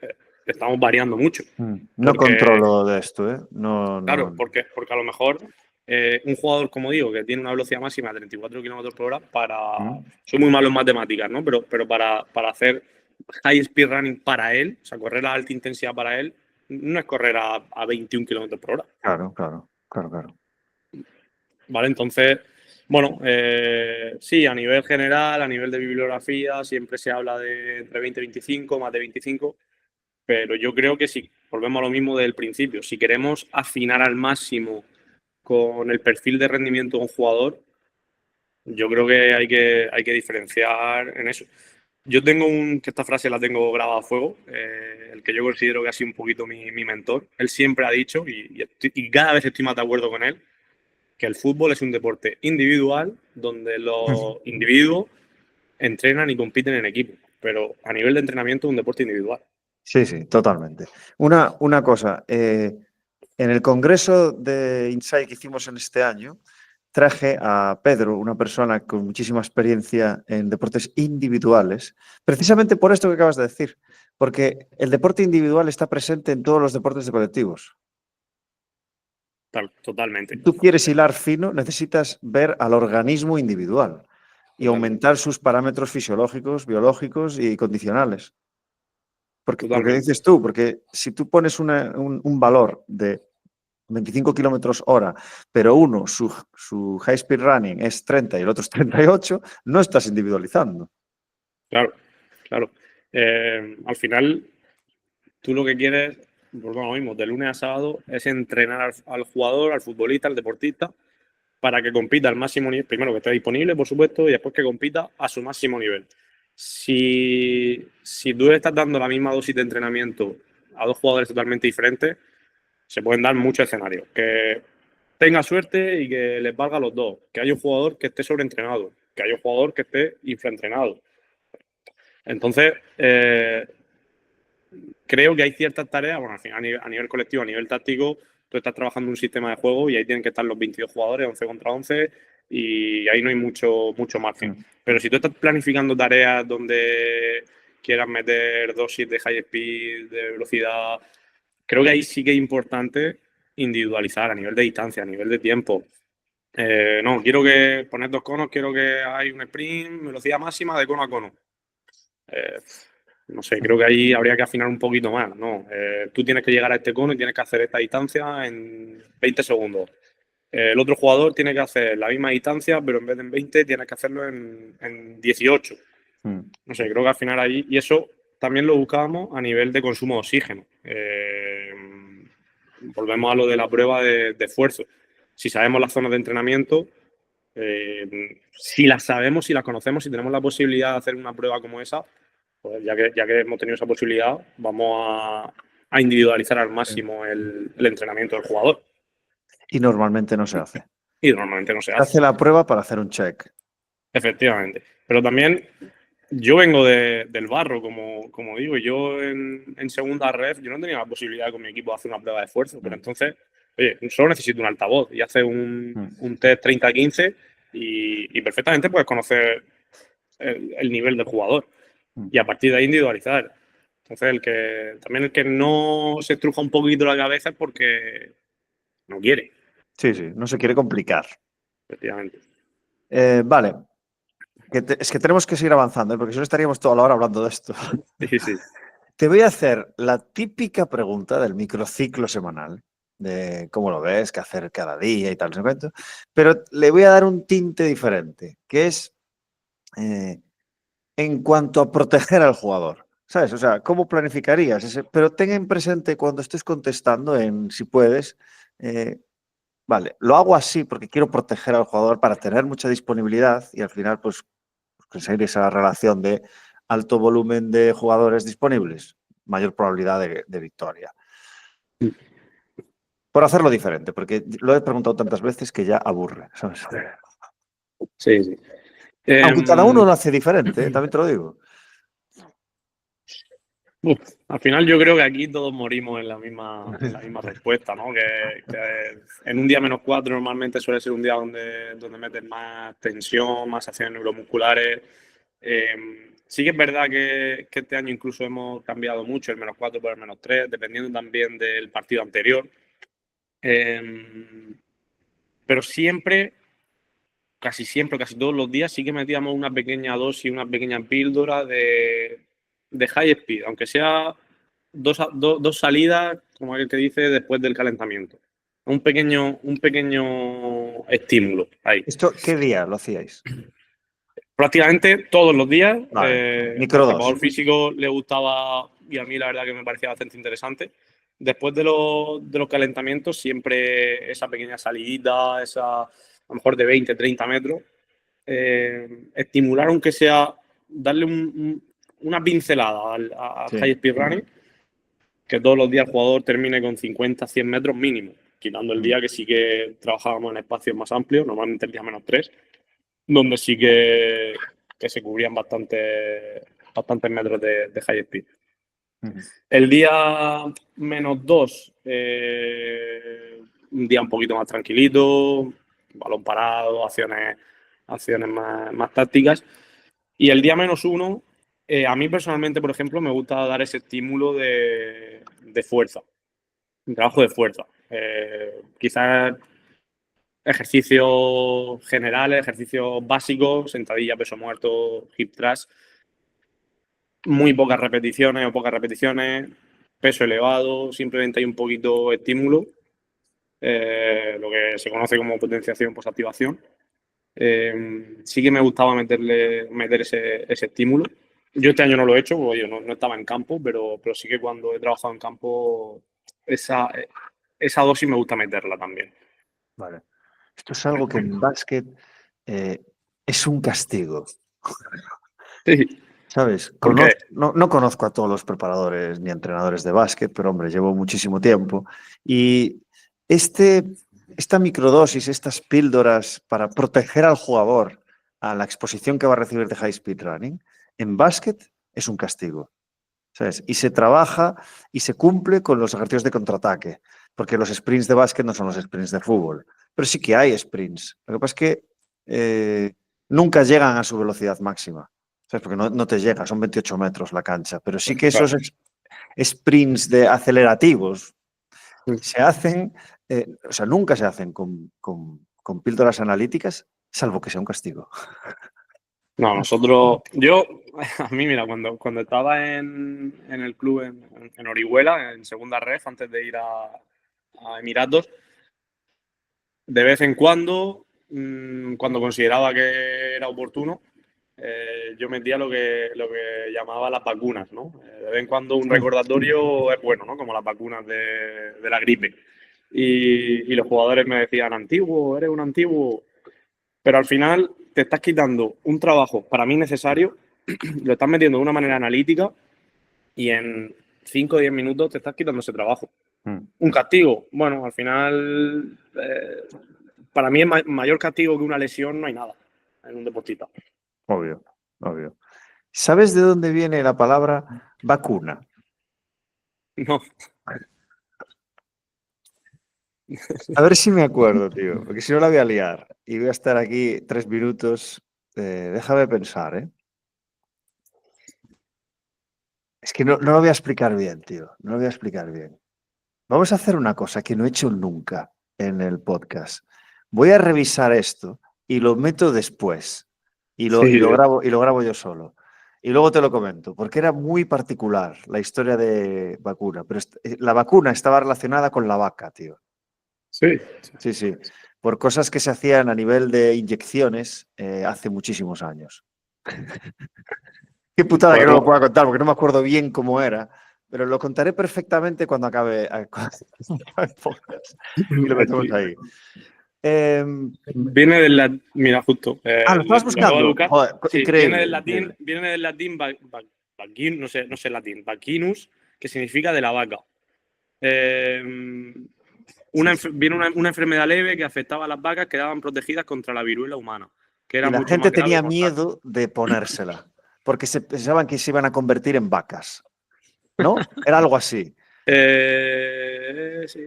variando mucho. No controlo de esto, ¿eh? No. Claro, porque a lo mejor un jugador, como digo, que tiene una velocidad máxima de 34 km por hora, soy muy malo en matemáticas, ¿no? Pero para hacer high speed running para él, o sea, correr a alta intensidad para él, no es correr a 21 km por hora. Claro. ¿Vale? Entonces, bueno, sí, a nivel general, a nivel de bibliografía, siempre se habla de entre 20 y 25, más de 25, pero yo creo que si volvemos a lo mismo del principio, si queremos afinar al máximo con el perfil de rendimiento de un jugador, yo creo que hay que diferenciar en eso. Yo tengo que esta frase la tengo grabada a fuego, el que yo considero que ha sido un poquito mi mentor. Él siempre ha dicho, y cada vez estoy más de acuerdo con él, que el fútbol es un deporte individual donde los individuos entrenan y compiten en equipo. pero a nivel de entrenamiento es un deporte individual. Sí, sí, totalmente. Una cosa, en el congreso de Insight que hicimos en este año, traje a Pedro, una persona con muchísima experiencia en deportes individuales, precisamente por esto que acabas de decir, porque el deporte individual está presente en todos los deportes de colectivos. Totalmente. Si tú quieres hilar fino, necesitas ver al organismo individual y aumentar sus parámetros fisiológicos, biológicos y condicionales. Porque dices tú, porque si tú pones un valor de 25 kilómetros hora, pero uno, su high speed running es 30 y el otro es 38, no estás individualizando. Claro, claro. Al final, tú lo que quieres, pues lo mismo, de lunes a sábado, es entrenar al jugador, al futbolista, al deportista, para que compita al máximo nivel, primero que esté disponible, por supuesto, y después que compita a su máximo nivel. Si tú le estás dando la misma dosis de entrenamiento a dos jugadores totalmente diferentes, se pueden dar muchos escenarios. Que tenga suerte y que les valga a los dos. Que haya un jugador que esté sobreentrenado, que haya un jugador que esté infraentrenado. Entonces, creo que hay ciertas tareas, bueno, al final, a nivel colectivo, a nivel táctico, tú estás trabajando un sistema de juego y ahí tienen que estar los 22 jugadores, 11 contra 11, y ahí no hay mucho margen. Pero si tú estás planificando tareas donde quieras meter dosis de high speed, de velocidad, creo que ahí sí que es importante individualizar a nivel de distancia, a nivel de tiempo. No, quiero que poner dos conos, quiero que hay un sprint, velocidad máxima de cono a cono. No sé, creo que ahí habría que afinar un poquito más, ¿no? Tú tienes que llegar a este cono y tienes que hacer esta distancia en 20 segundos. El otro jugador tiene que hacer la misma distancia, pero en vez de en 20 tienes que hacerlo en 18. No sé, creo que al final ahí, y eso también lo buscábamos a nivel de consumo de oxígeno. Volvemos a lo de la prueba de esfuerzo. Si sabemos las zonas de entrenamiento, si las sabemos, si las conocemos, si tenemos la posibilidad de hacer una prueba como esa, pues ya que hemos tenido esa posibilidad, vamos a individualizar al máximo el entrenamiento del jugador. Y normalmente no se hace. Y normalmente no se Se hace la prueba para hacer un check. Efectivamente. Pero también yo vengo del barro, como digo, yo en segunda ref, yo no tenía la posibilidad con mi equipo de hacer una prueba de esfuerzo, pero entonces, oye, solo necesito un altavoz y hace un test 30-15 y perfectamente puedes conocer el nivel del jugador y a partir de ahí individualizar. Entonces, el que no se estruja un poquito la cabeza es porque no quiere. Sí, sí, no se quiere complicar. Efectivamente. Vale. Es que tenemos que seguir avanzando, porque si no estaríamos toda la hora hablando de esto. Sí, sí. Te voy a hacer la típica pregunta del microciclo semanal, de cómo lo ves, qué hacer cada día y tal, pero le voy a dar un tinte diferente, que es en cuanto a proteger al jugador. ¿Sabes? O sea, ¿cómo planificarías ese? Pero ten en presente cuando estés contestando si puedes, vale, lo hago así porque quiero proteger al jugador para tener mucha disponibilidad y al final, pues, conseguir esa relación de alto volumen de jugadores disponibles, mayor probabilidad de victoria. Por hacerlo diferente, porque lo he preguntado tantas veces que ya aburre, ¿sabes? Sí, sí. Aunque cada uno lo hace diferente, también te lo digo. Al final yo creo que aquí todos morimos en la misma respuesta, ¿no? Que en un día -4 normalmente suele ser un día donde metes más tensión, más acciones neuromusculares. Sí que es verdad que este año incluso hemos cambiado mucho el -4 por el -3, dependiendo también del partido anterior. Pero siempre, casi todos los días sí que metíamos una pequeña dosis, una pequeña píldora de high speed, aunque sea dos salidas, como el que dice, después del calentamiento. Un pequeño estímulo ahí. ¿Esto qué día lo hacíais? Prácticamente todos los días. Vale. Al preparador físico le gustaba y a mí la verdad que me parecía bastante interesante. Después de los calentamientos, siempre esa pequeña salidita, esa a lo mejor de 20-30 metros, estimular aunque sea, darle una pincelada al high speed running, que todos los días el jugador termine con 50-100 metros mínimo, quitando el día que sí que trabajábamos en espacios más amplios, normalmente el día -3, donde sí que se cubrían bastante bastantes metros de high speed. Ujú. El día -2, un día un poquito más tranquilito, balón parado, acciones más tácticas. Y el día -1, a mí personalmente, por ejemplo, me gusta dar ese estímulo de fuerza, un trabajo de fuerza. Quizás ejercicios generales, ejercicios básicos, sentadilla, peso muerto, hip thrust, muy pocas repeticiones, peso elevado, simplemente hay un poquito de estímulo, lo que se conoce como potenciación posactivación. Sí que me gustaba meter ese estímulo. Yo este año no lo he hecho, porque yo no estaba en campo, pero sí que cuando he trabajado en campo, esa dosis me gusta meterla también. Vale. Esto es algo que en básquet es un castigo. Sí. ¿Sabes? ¿Por qué? No conozco a todos los preparadores ni entrenadores de básquet, pero hombre, llevo muchísimo tiempo. Y esta microdosis, estas píldoras para proteger al jugador a la exposición que va a recibir de high speed running, en básquet es un castigo. ¿Sabes? Y se trabaja y se cumple con los ejercicios de contraataque, porque los sprints de básquet no son los sprints de fútbol, pero sí que hay sprints. Lo que pasa es que nunca llegan a su velocidad máxima. ¿Sabes? Porque no te llega, son 28 metros la cancha, pero sí que esos sprints de acelerativos se hacen, o sea, nunca se hacen con píldoras analíticas, salvo que sea un castigo. No, a mí, mira, cuando estaba en el club en Orihuela, en segunda ref, antes de ir a Emiratos, de vez en cuando, cuando consideraba que era oportuno, yo metía lo que llamaba las vacunas, ¿no? De vez en cuando un recordatorio es bueno, ¿no? Como las vacunas de la gripe. Y los jugadores me decían, antiguo, eres un antiguo. Pero al final te estás quitando un trabajo para mí necesario, lo estás metiendo de una manera analítica y en 5 o 10 minutos te estás quitando ese trabajo. Un castigo, bueno, al final para mí es mayor castigo que una lesión, no hay nada en un deportista. Obvio, obvio. ¿Sabes de dónde viene la palabra vacuna? No. A ver si me acuerdo, tío, porque si no la voy a liar y voy a estar aquí 3 minutos. Déjame pensar, ¿eh? Es que no lo voy a explicar bien, tío. No lo voy a explicar bien. Vamos a hacer una cosa que no he hecho nunca en el podcast. Voy a revisar esto y lo meto después. Y lo grabo yo solo. Y luego te lo comento, porque era muy particular la historia de vacuna. Pero la vacuna estaba relacionada con la vaca, tío. Sí. Sí, sí. Por cosas que se hacían a nivel de inyecciones hace muchísimos años. Qué putada que no lo pueda contar, porque no me acuerdo bien cómo era. Pero lo contaré perfectamente cuando acabe el podcast. Y lo metemos ahí. Viene del latín, mira, justo. Lo estabas Lo acabo de buscando. buscar. Joder, Sí, increíble. Viene del latín no sé el latín, vaccinus, que significa de la vaca. Viene una enfermedad leve que afectaba a las vacas, que quedaban protegidas contra la viruela humana, que era Y la mucho gente más grave y tenía mortal. miedo de ponérsela, porque se pensaban que se iban a convertir en vacas. ¿No? Era algo así. Sí.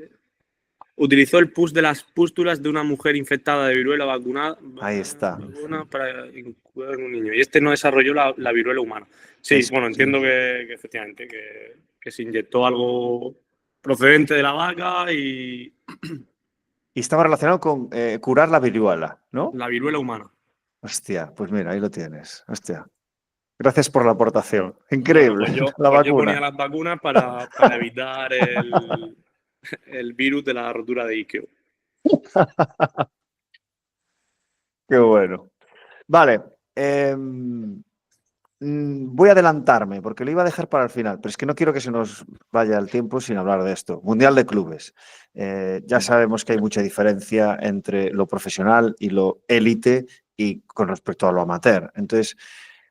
Utilizó el pus de las pústulas de una mujer infectada de viruela vacunada Ahí está. para incubar en un niño. Y este no desarrolló la viruela humana. Sí, bueno, entiendo que efectivamente que se inyectó algo procedente de la vaca y Y estaba relacionado con curar la viruela, ¿no? la viruela humana. Hostia, pues mira, ahí lo tienes. Hostia. Gracias por la aportación. Bueno, Increíble. pues La yo ponía vacuna. las vacunas para evitar el virus de la rotura de isquio. Qué bueno. Vale. Voy a adelantarme porque lo iba a dejar para el final, pero es que no quiero que se nos vaya el tiempo sin hablar de esto. Mundial de Clubes. Ya sabemos que hay mucha diferencia entre lo profesional y lo élite y con respecto a lo amateur. Entonces,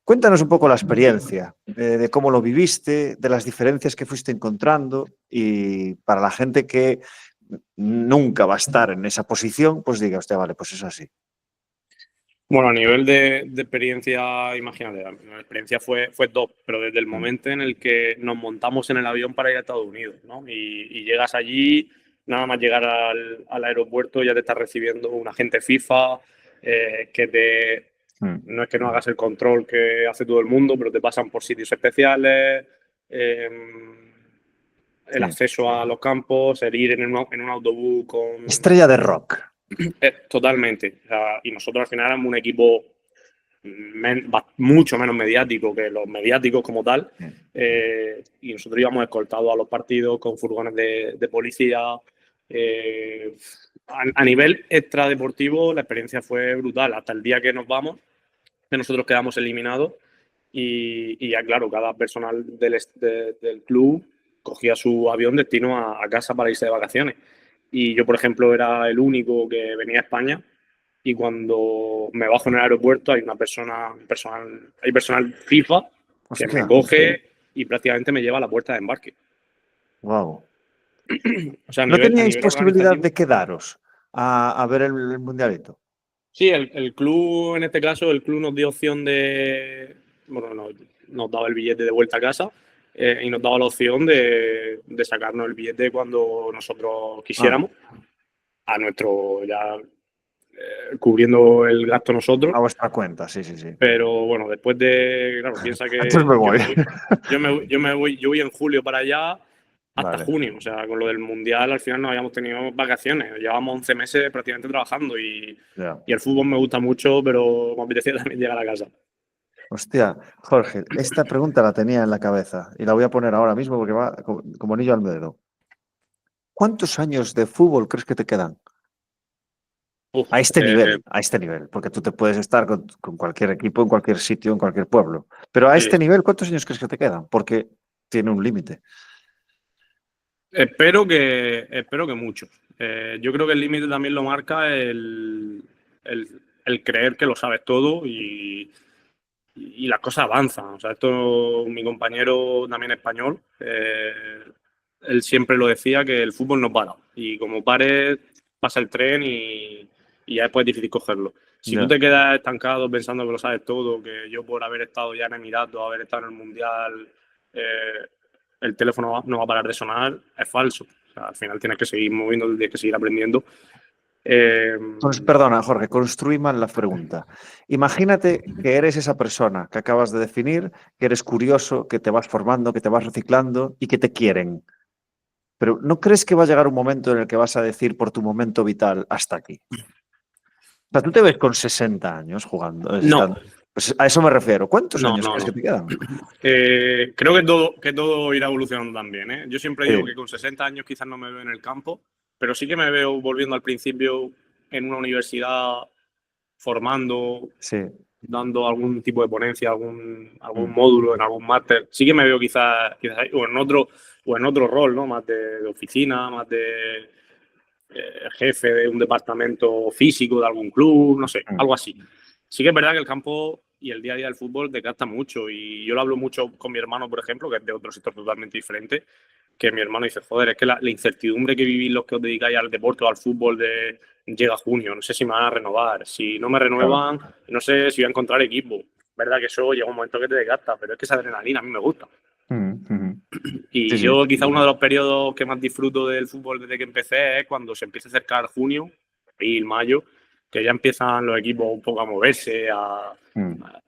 cuéntanos un poco la experiencia de cómo lo viviste, de las diferencias que fuiste encontrando y para la gente que nunca va a estar en esa posición, pues diga, hostia, vale, pues es así. Bueno, a nivel de experiencia, imagínate, la experiencia fue top, pero desde el momento en el que nos montamos en el avión para ir a Estados Unidos, ¿no? Y llegas allí, nada más llegar al aeropuerto ya te está recibiendo un agente FIFA que te... No es que no hagas el control que hace todo el mundo, pero te pasan por sitios especiales, el Sí. acceso a los campos, el ir en un autobús con... Estrella de rock. Totalmente. O sea, y nosotros al final éramos un equipo mucho menos mediático que los mediáticos como tal. Y nosotros íbamos escoltados a los partidos con furgones de policía. A nivel extradeportivo, la experiencia fue brutal. Hasta el día que nos vamos, que nosotros quedamos eliminados. Y ya, claro, cada personal del club cogía su avión destino a casa para irse de vacaciones. Y yo, por ejemplo, era el único que venía a España. Y cuando me bajo en el aeropuerto hay hay personal FIFA que me Hostia. coge y prácticamente me lleva a la puerta de embarque. Wow. O sea, a ¿No teníais nivel posibilidad organizativo. de quedaros a ver el mundialito? Sí, el club, en este caso, el club nos dio opción de. Bueno, nos daba el billete de vuelta a casa y nos daba la opción de sacarnos el billete cuando nosotros quisiéramos, a nuestro ya cubriendo el gasto nosotros. A vuestra cuenta, sí, sí, sí. Pero bueno, después de. Claro, piensa Entonces que me voy. yo voy en julio para allá hasta Vale. junio. O sea, con lo del mundial al final no habíamos tenido vacaciones. Llevábamos 11 meses prácticamente trabajando Ya. y el fútbol me gusta mucho, pero me apetecía también llegar a casa. Hostia, Jorge, esta pregunta la tenía en la cabeza y la voy a poner ahora mismo porque va como anillo al dedo. ¿Cuántos años de fútbol crees que te quedan? Uf, A este nivel, porque tú te puedes estar con cualquier equipo, en cualquier sitio, en cualquier pueblo. Pero a sí. este nivel, ¿cuántos años crees que te quedan? Porque tiene un límite. Espero que muchos. Yo creo que el límite también lo marca el creer que lo sabes todo y las cosas avanzan. O sea, esto, mi compañero también español, él siempre lo decía que el fútbol no para. Y como pares, pasa el tren y ya después es difícil cogerlo. Si tú Ya. te quedas estancado pensando que lo sabes todo, que yo por haber estado ya en Emiratos, haber estado en el Mundial, eh, el teléfono no va a parar de sonar, es falso. O sea, al final tienes que seguir moviendo, tienes que seguir aprendiendo. Perdona, Jorge, construí mal la pregunta. Imagínate que eres esa persona que acabas de definir, que eres curioso, que te vas formando, que te vas reciclando y que te quieren. Pero ¿no crees que va a llegar un momento en el que vas a decir por tu momento vital hasta aquí? O sea, tú te ves con 60 años jugando. No, Pues a eso me refiero. ¿Cuántos no, años no, crees que no. te quedan? Creo que todo irá evolucionando también. ¿eh? Yo siempre digo Sí, que con 60 años quizás no me veo en el campo, pero sí que me veo volviendo al principio en una universidad, formando, sí. dando algún tipo de ponencia, algún módulo, en algún máster. Sí que me veo quizás ahí, o en otro rol, ¿no? Más de oficina, más de jefe de un departamento físico de algún club, no sé, algo así. Sí que es verdad que el campo y el día a día del fútbol desgasta mucho y yo lo hablo mucho con mi hermano, por ejemplo, que es de otro sector totalmente diferente, que mi hermano dice, joder, es que la incertidumbre que vivís los que os dedicáis al deporte o al fútbol de llega junio, no sé si me van a renovar, si no me Claro. renuevan, no sé si voy a encontrar equipo. Verdad que eso llega un momento que te desgasta, pero es que esa adrenalina a mí me gusta. Sí, Y sí. yo quizá uno de los periodos que más disfruto del fútbol desde que empecé es cuando se empieza a acercar junio, abril, mayo, que ya empiezan los equipos un poco a moverse,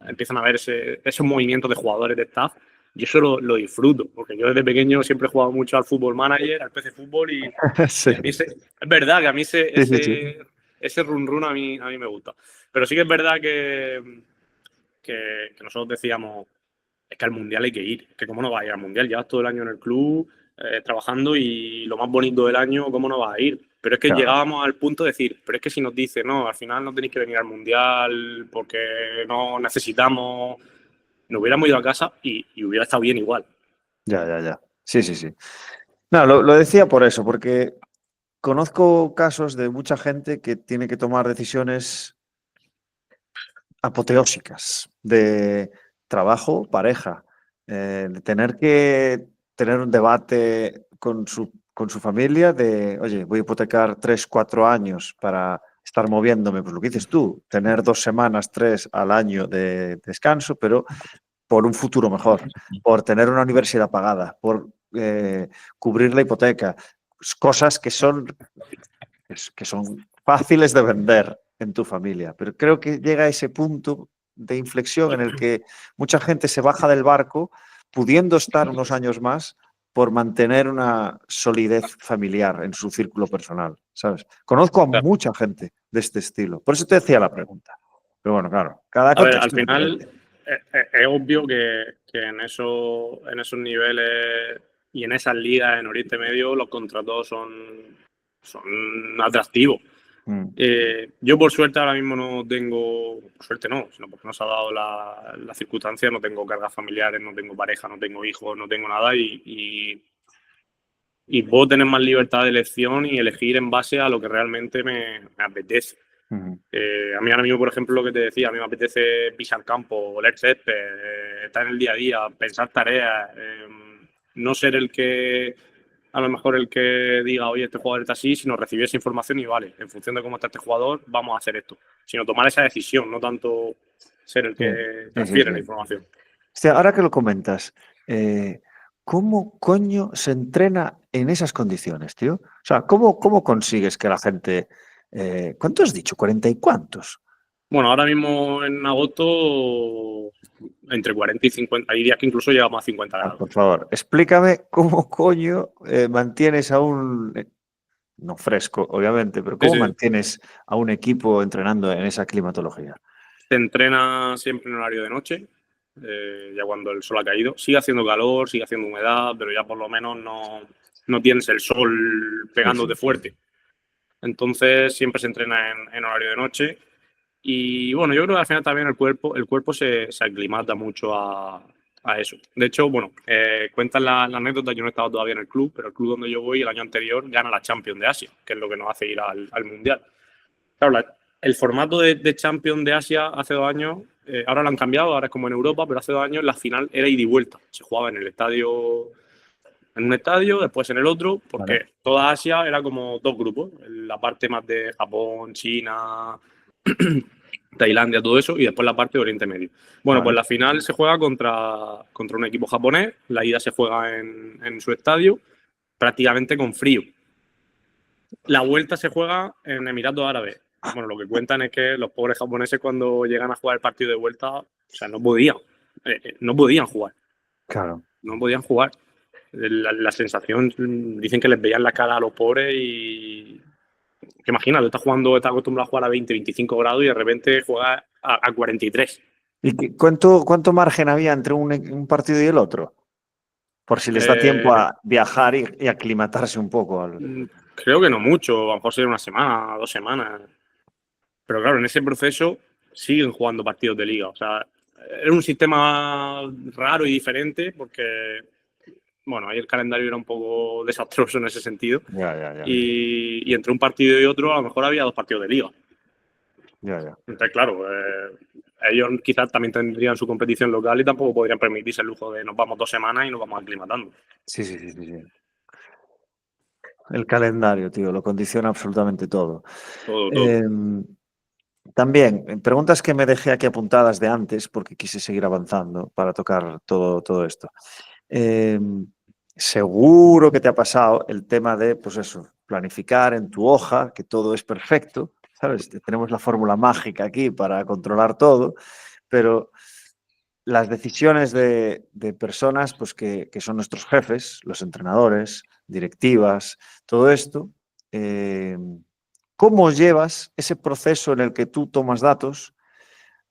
empiezan a verse esos movimientos de jugadores de staff. Y eso lo disfruto, porque yo desde pequeño siempre he jugado mucho al fútbol manager, al PC Fútbol, Sí, y a mí es verdad que a mí sí, sí, sí. ese run run a mí me gusta. Pero sí que es verdad que nosotros decíamos, es que al Mundial hay que ir, que cómo no vas a ir al Mundial, llevas todo el año en el club trabajando y lo más bonito del año, cómo no vas a ir. Pero es que Claro. llegábamos al punto de decir, pero es que si nos dice, no, al final no tenéis que venir al Mundial porque no necesitamos, nos hubiéramos ido a casa y hubiera estado bien igual. Ya, ya, ya. Sí, sí, sí. No, lo decía por eso, porque conozco casos de mucha gente que tiene que tomar decisiones apoteósicas de trabajo, pareja, de tener que tener un debate con su familia de, oye, voy a hipotecar 3, 4 años para estar moviéndome, pues lo que dices tú, tener 2 semanas, 3 al año de descanso, pero por un futuro mejor, por tener una universidad pagada, por cubrir la hipoteca, cosas que son fáciles de vender en tu familia. Pero creo que llega a ese punto de inflexión en el que mucha gente se baja del barco pudiendo estar unos años más por mantener una solidez familiar en su círculo personal, ¿sabes? Conozco a mucha gente de este estilo. Por eso te decía la pregunta. Pero bueno, claro, cada A ver, al contexto es final diferente. es obvio que en esos niveles y en esas ligas en Oriente Medio los contratos son atractivos. Yo por suerte ahora mismo no tengo, por suerte no, sino porque no se ha dado la circunstancia, no tengo cargas familiares, no tengo pareja, no tengo hijos, no tengo nada y puedo tener más libertad de elección y elegir en base a lo que realmente me apetece. A mí ahora mismo, por ejemplo, lo que te decía, a mí me apetece pisar campo, oler césped, estar en el día a día, pensar tareas, no ser el que, a lo mejor el que diga, oye, este jugador está así, sino recibir esa información y vale, en función de cómo está este jugador, vamos a hacer esto. Sino tomar esa decisión, no tanto ser el que transfiere la información. Hostia, ahora que lo comentas, ¿cómo coño se entrena en esas condiciones, tío? O sea, ¿cómo consigues que la gente... ¿cuánto has dicho? ¿40 y cuántos? Bueno, ahora mismo en agosto entre 40 y 50, hay días que incluso llegamos a 50 grados. Por favor, explícame cómo coño mantienes a un... no fresco, obviamente, pero ¿cómo mantienes a un equipo entrenando en esa climatología? Se entrena siempre en horario de noche, ya cuando el sol ha caído. Sigue haciendo calor, sigue haciendo humedad, pero ya por lo menos no tienes el sol pegándote fuerte. Entonces siempre se entrena en horario de noche. Y bueno, yo creo que al final también el cuerpo se aclimata mucho a eso. De hecho, bueno, cuentan la anécdota, yo no he estado todavía en el club, pero el club donde yo voy el año anterior gana la Champions de Asia, que es lo que nos hace ir al Mundial. Claro, el formato de Champions de Asia hace 2 años, ahora lo han cambiado, ahora es como en Europa, pero hace 2 años la final era ida y vuelta. Se jugaba en un estadio, después en el otro, porque toda Asia era como 2 grupos, la parte más de Japón, China, Tailandia, todo eso, y después la parte de Oriente Medio. Bueno, pues la final se juega contra un equipo japonés, la ida se juega en su estadio, prácticamente con frío. La vuelta se juega en Emiratos Árabes. Bueno, lo que cuentan es que los pobres japoneses cuando llegan a jugar el partido de vuelta, o sea, no podían jugar. Claro. No podían jugar. La sensación, dicen que les veían la cara a los pobres y... Imagínate, estás acostumbrado a jugar a 20, 25 grados y de repente juegas a 43. ¿Y cuánto margen había entre un partido y el otro? Por si les da tiempo a viajar y aclimatarse un poco. Creo que no mucho, a lo mejor sería 1 semana, 2 semanas. Pero claro, en ese proceso siguen jugando partidos de liga. O sea, era un sistema raro y diferente porque, bueno, ahí el calendario era un poco desastroso en ese sentido. Ya. Y entre un partido y otro a lo mejor había 2 partidos de liga. Ya. Entonces, claro, ellos quizás también tendrían su competición local y tampoco podrían permitirse el lujo de nos vamos 2 semanas y nos vamos aclimatando. Sí. El calendario, tío, lo condiciona absolutamente todo. Todo. También, preguntas que me dejé aquí apuntadas de antes porque quise seguir avanzando para tocar todo esto. Seguro que te ha pasado el tema de, pues eso, planificar en tu hoja, que todo es perfecto, ¿sabes? Tenemos la fórmula mágica aquí para controlar todo, pero las decisiones de personas pues, que son nuestros jefes, los entrenadores, directivas, todo esto, ¿cómo llevas ese proceso en el que tú tomas datos,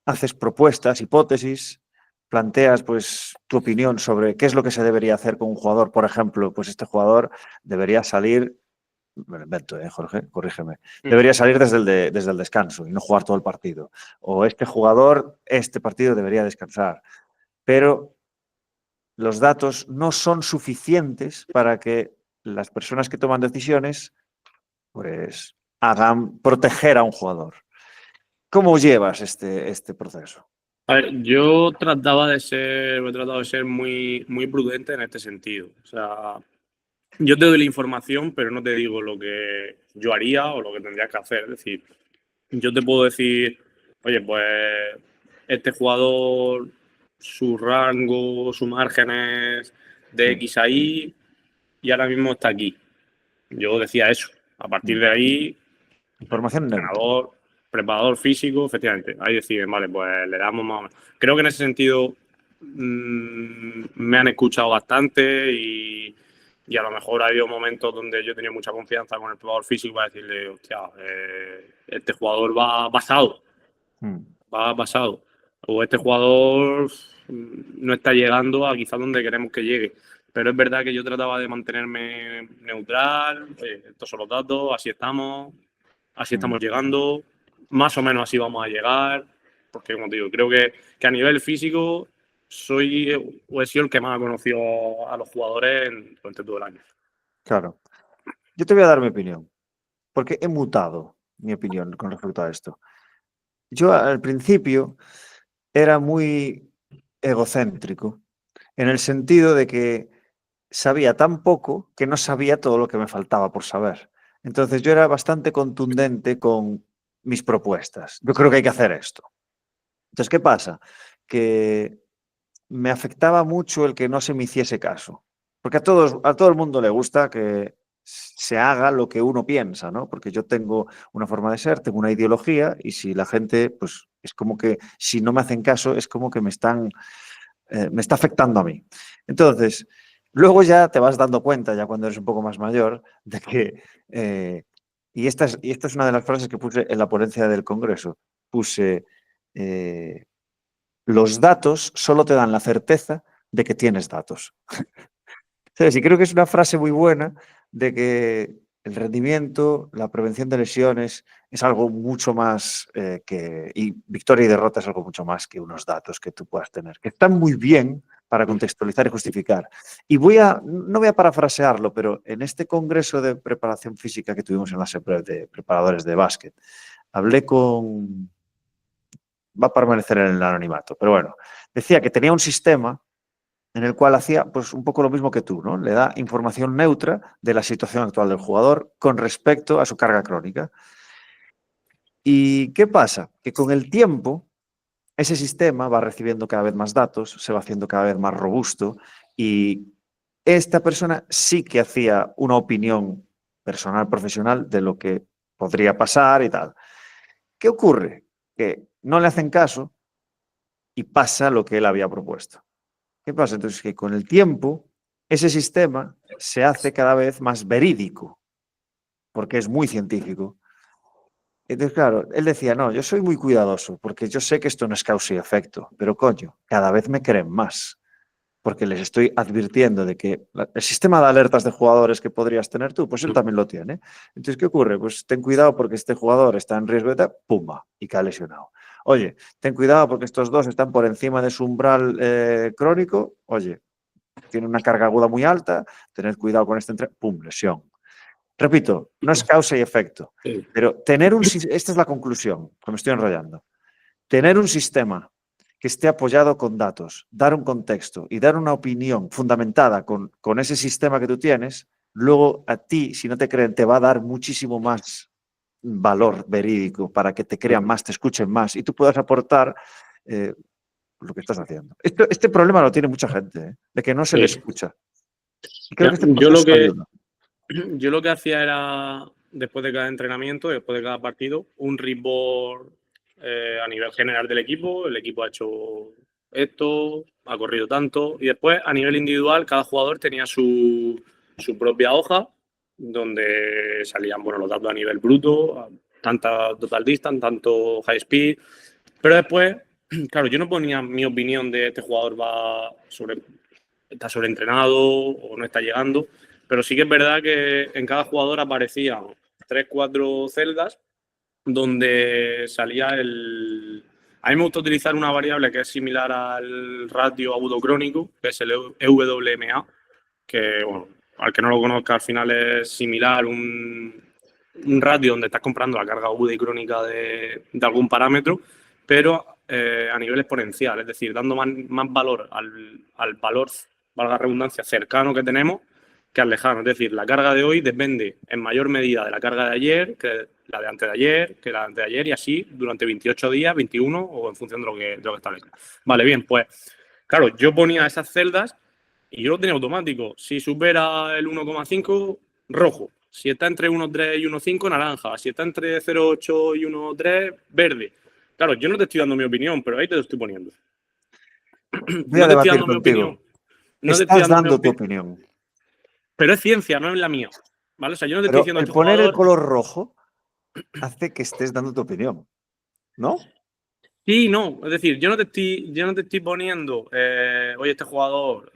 haces propuestas, hipótesis, planteas pues tu opinión sobre qué es lo que se debería hacer con un jugador? Por ejemplo, pues este jugador debería salir, me lo invento, Jorge, corrígeme, debería salir desde el descanso y no jugar todo el partido. O este jugador, este partido debería descansar. Pero los datos no son suficientes para que las personas que toman decisiones pues hagan proteger a un jugador. ¿Cómo llevas este proceso? A ver, yo he tratado de ser muy, muy prudente en este sentido. O sea, yo te doy la información, pero no te digo lo que yo haría o lo que tendrías que hacer. Es decir, yo te puedo decir, oye, pues este jugador, su rango, sus márgenes de X a Y, y ahora mismo está aquí. Yo decía eso. A partir de ahí, Información neutra. entrenador, preparador físico, efectivamente. Ahí deciden, vale, pues le damos más o menos. Creo que en ese sentido me han escuchado bastante y a lo mejor ha habido momentos donde yo he tenido mucha confianza con el preparador físico para decirle, hostia, este jugador va basado, va basado. O este jugador no está llegando a quizás donde queremos que llegue. Pero es verdad que yo trataba de mantenerme neutral. Oye, estos son los datos, así estamos llegando, más o menos así vamos a llegar, porque como te digo, creo que a nivel físico soy o he sido el que más ha conocido a los jugadores durante todo el año. Claro. Yo te voy a dar mi opinión, porque he mutado mi opinión con respecto a esto. Yo al principio era muy egocéntrico, en el sentido de que sabía tan poco que no sabía todo lo que me faltaba por saber. Entonces yo era bastante contundente con mis propuestas. Yo creo que hay que hacer esto. Entonces, ¿qué pasa? Que me afectaba mucho el que no se me hiciese caso. Porque a todo el mundo le gusta que se haga lo que uno piensa, ¿no? Porque yo tengo una forma de ser, tengo una ideología y si la gente, pues es como que si no me hacen caso, es como que me está afectando a mí. Entonces, luego ya te vas dando cuenta, ya cuando eres un poco más mayor, de que, y esta es una de las frases que puse en la ponencia del Congreso, puse, los datos solo te dan la certeza de que tienes datos. ¿Sabes? Y creo que es una frase muy buena de que el rendimiento, la prevención de lesiones es algo mucho más y victoria y derrota es algo mucho más que unos datos que tú puedas tener, que están muy bien para contextualizar y justificar. Y no voy a parafrasearlo, pero en este congreso de preparación física que tuvimos en la SEPREP de preparadores de básquet, hablé con... Va a permanecer en el anonimato, pero bueno, decía que tenía un sistema en el cual hacía pues un poco lo mismo que tú, ¿no? Le da información neutra de la situación actual del jugador con respecto a su carga crónica. ¿Y qué pasa? Que con el tiempo ese sistema va recibiendo cada vez más datos, se va haciendo cada vez más robusto y esta persona sí que hacía una opinión personal, profesional de lo que podría pasar y tal. ¿Qué ocurre? Que no le hacen caso y pasa lo que él había propuesto. ¿Qué pasa? Entonces, que con el tiempo ese sistema se hace cada vez más verídico, porque es muy científico. Entonces, claro, él decía, no, yo soy muy cuidadoso, porque yo sé que esto no es causa y efecto, pero coño, cada vez me creen más, porque les estoy advirtiendo de que el sistema de alertas de jugadores que podrías tener tú, pues él también lo tiene. Entonces, ¿qué ocurre? Pues ten cuidado porque este jugador está en riesgo de tal, pumba, y cae lesionado. Oye, ten cuidado porque estos dos están por encima de su umbral crónico, oye, tiene una carga aguda muy alta, tened cuidado con este pum, lesión. Repito, no es causa y efecto, pero esta es la conclusión, que me estoy enrollando, tener un sistema que esté apoyado con datos, dar un contexto y dar una opinión fundamentada con ese sistema que tú tienes, luego a ti, si no te creen, te va a dar muchísimo más valor verídico para que te crean más, te escuchen más y tú puedas aportar lo que estás haciendo. Este problema lo tiene mucha gente, de que no se le escucha. Y creo que este proceso ayuda. Yo lo que hacía era, después de cada entrenamiento, después de cada partido, un report a nivel general del equipo. El equipo ha hecho esto, ha corrido tanto. Y después, a nivel individual, cada jugador tenía su propia hoja donde salían bueno, los datos a nivel bruto, tanta total distance, tanto high speed. Pero después, claro, yo no ponía mi opinión de este jugador está sobreentrenado o no está llegando. Pero sí que es verdad que en cada jugador aparecían 3-4 celdas donde salía el... A mí me gusta utilizar una variable que es similar al ratio agudo crónico, que es el EWMA, que, bueno, al que no lo conozca, al final es similar un ratio donde estás comprando la carga aguda y crónica de algún parámetro, pero a nivel exponencial, es decir, dando más valor al valor, valga la redundancia, cercano que tenemos que al lejano. Es decir, la carga de hoy depende en mayor medida de la carga de ayer, que la de antes de ayer, que la de antes de ayer, y así durante 28 días, 21, o en función de lo que establezca. Vale, bien, pues claro, yo ponía esas celdas y yo lo tenía automático. Si supera el 1,5, rojo. Si está entre 1,3 y 1,5, naranja. Si está entre 0,8 y 1,3, verde. Claro, yo no te estoy dando mi opinión, pero ahí te lo estoy poniendo. Voy a No te estoy debatir dando mi contigo. opinión. No te estoy Estás dando mi dando tu opinión. opinión. Pero es ciencia, no es la mía. ¿Vale? O sea, yo no te estoy Pero diciendo el este poner el jugador. color rojo hace que estés dando tu opinión, ¿no? Sí, no. Es decir, yo no te estoy poniendo, oye, este jugador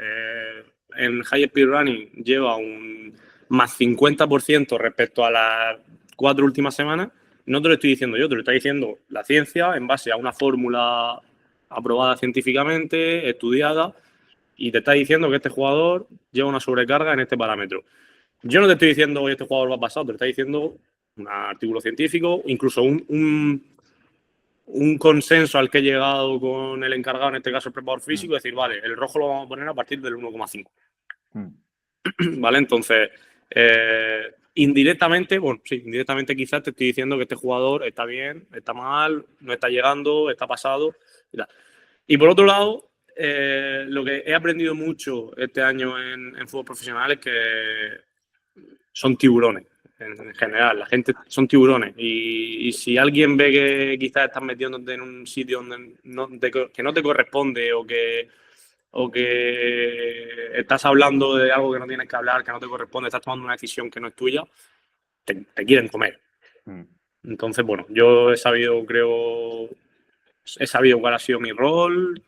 en High Speed Running lleva un más 50% respecto a las 4 últimas semanas. No te lo estoy diciendo yo, te lo está diciendo la ciencia en base a una fórmula aprobada científicamente, estudiada, y te está diciendo que este jugador lleva una sobrecarga en este parámetro. Yo no te estoy diciendo, oye, este jugador va pasado, te lo está diciendo un artículo científico, incluso un consenso al que he llegado con el encargado, en este caso el preparador físico, decir, vale, el rojo lo vamos a poner a partir del 1,5. ¿Vale? Entonces, indirectamente, bueno, sí, indirectamente quizás te estoy diciendo que este jugador está bien, está mal, no está llegando, está pasado. Y por otro lado, lo que he aprendido mucho este año en fútbol profesional es que son tiburones. En general, la gente son tiburones y si alguien ve que quizás estás metiéndote en un sitio donde que no te corresponde o que estás hablando de algo que no tienes que hablar, que no te corresponde, estás tomando una decisión que no es tuya, te quieren comer. Entonces, bueno, yo he sabido cuál ha sido mi rol,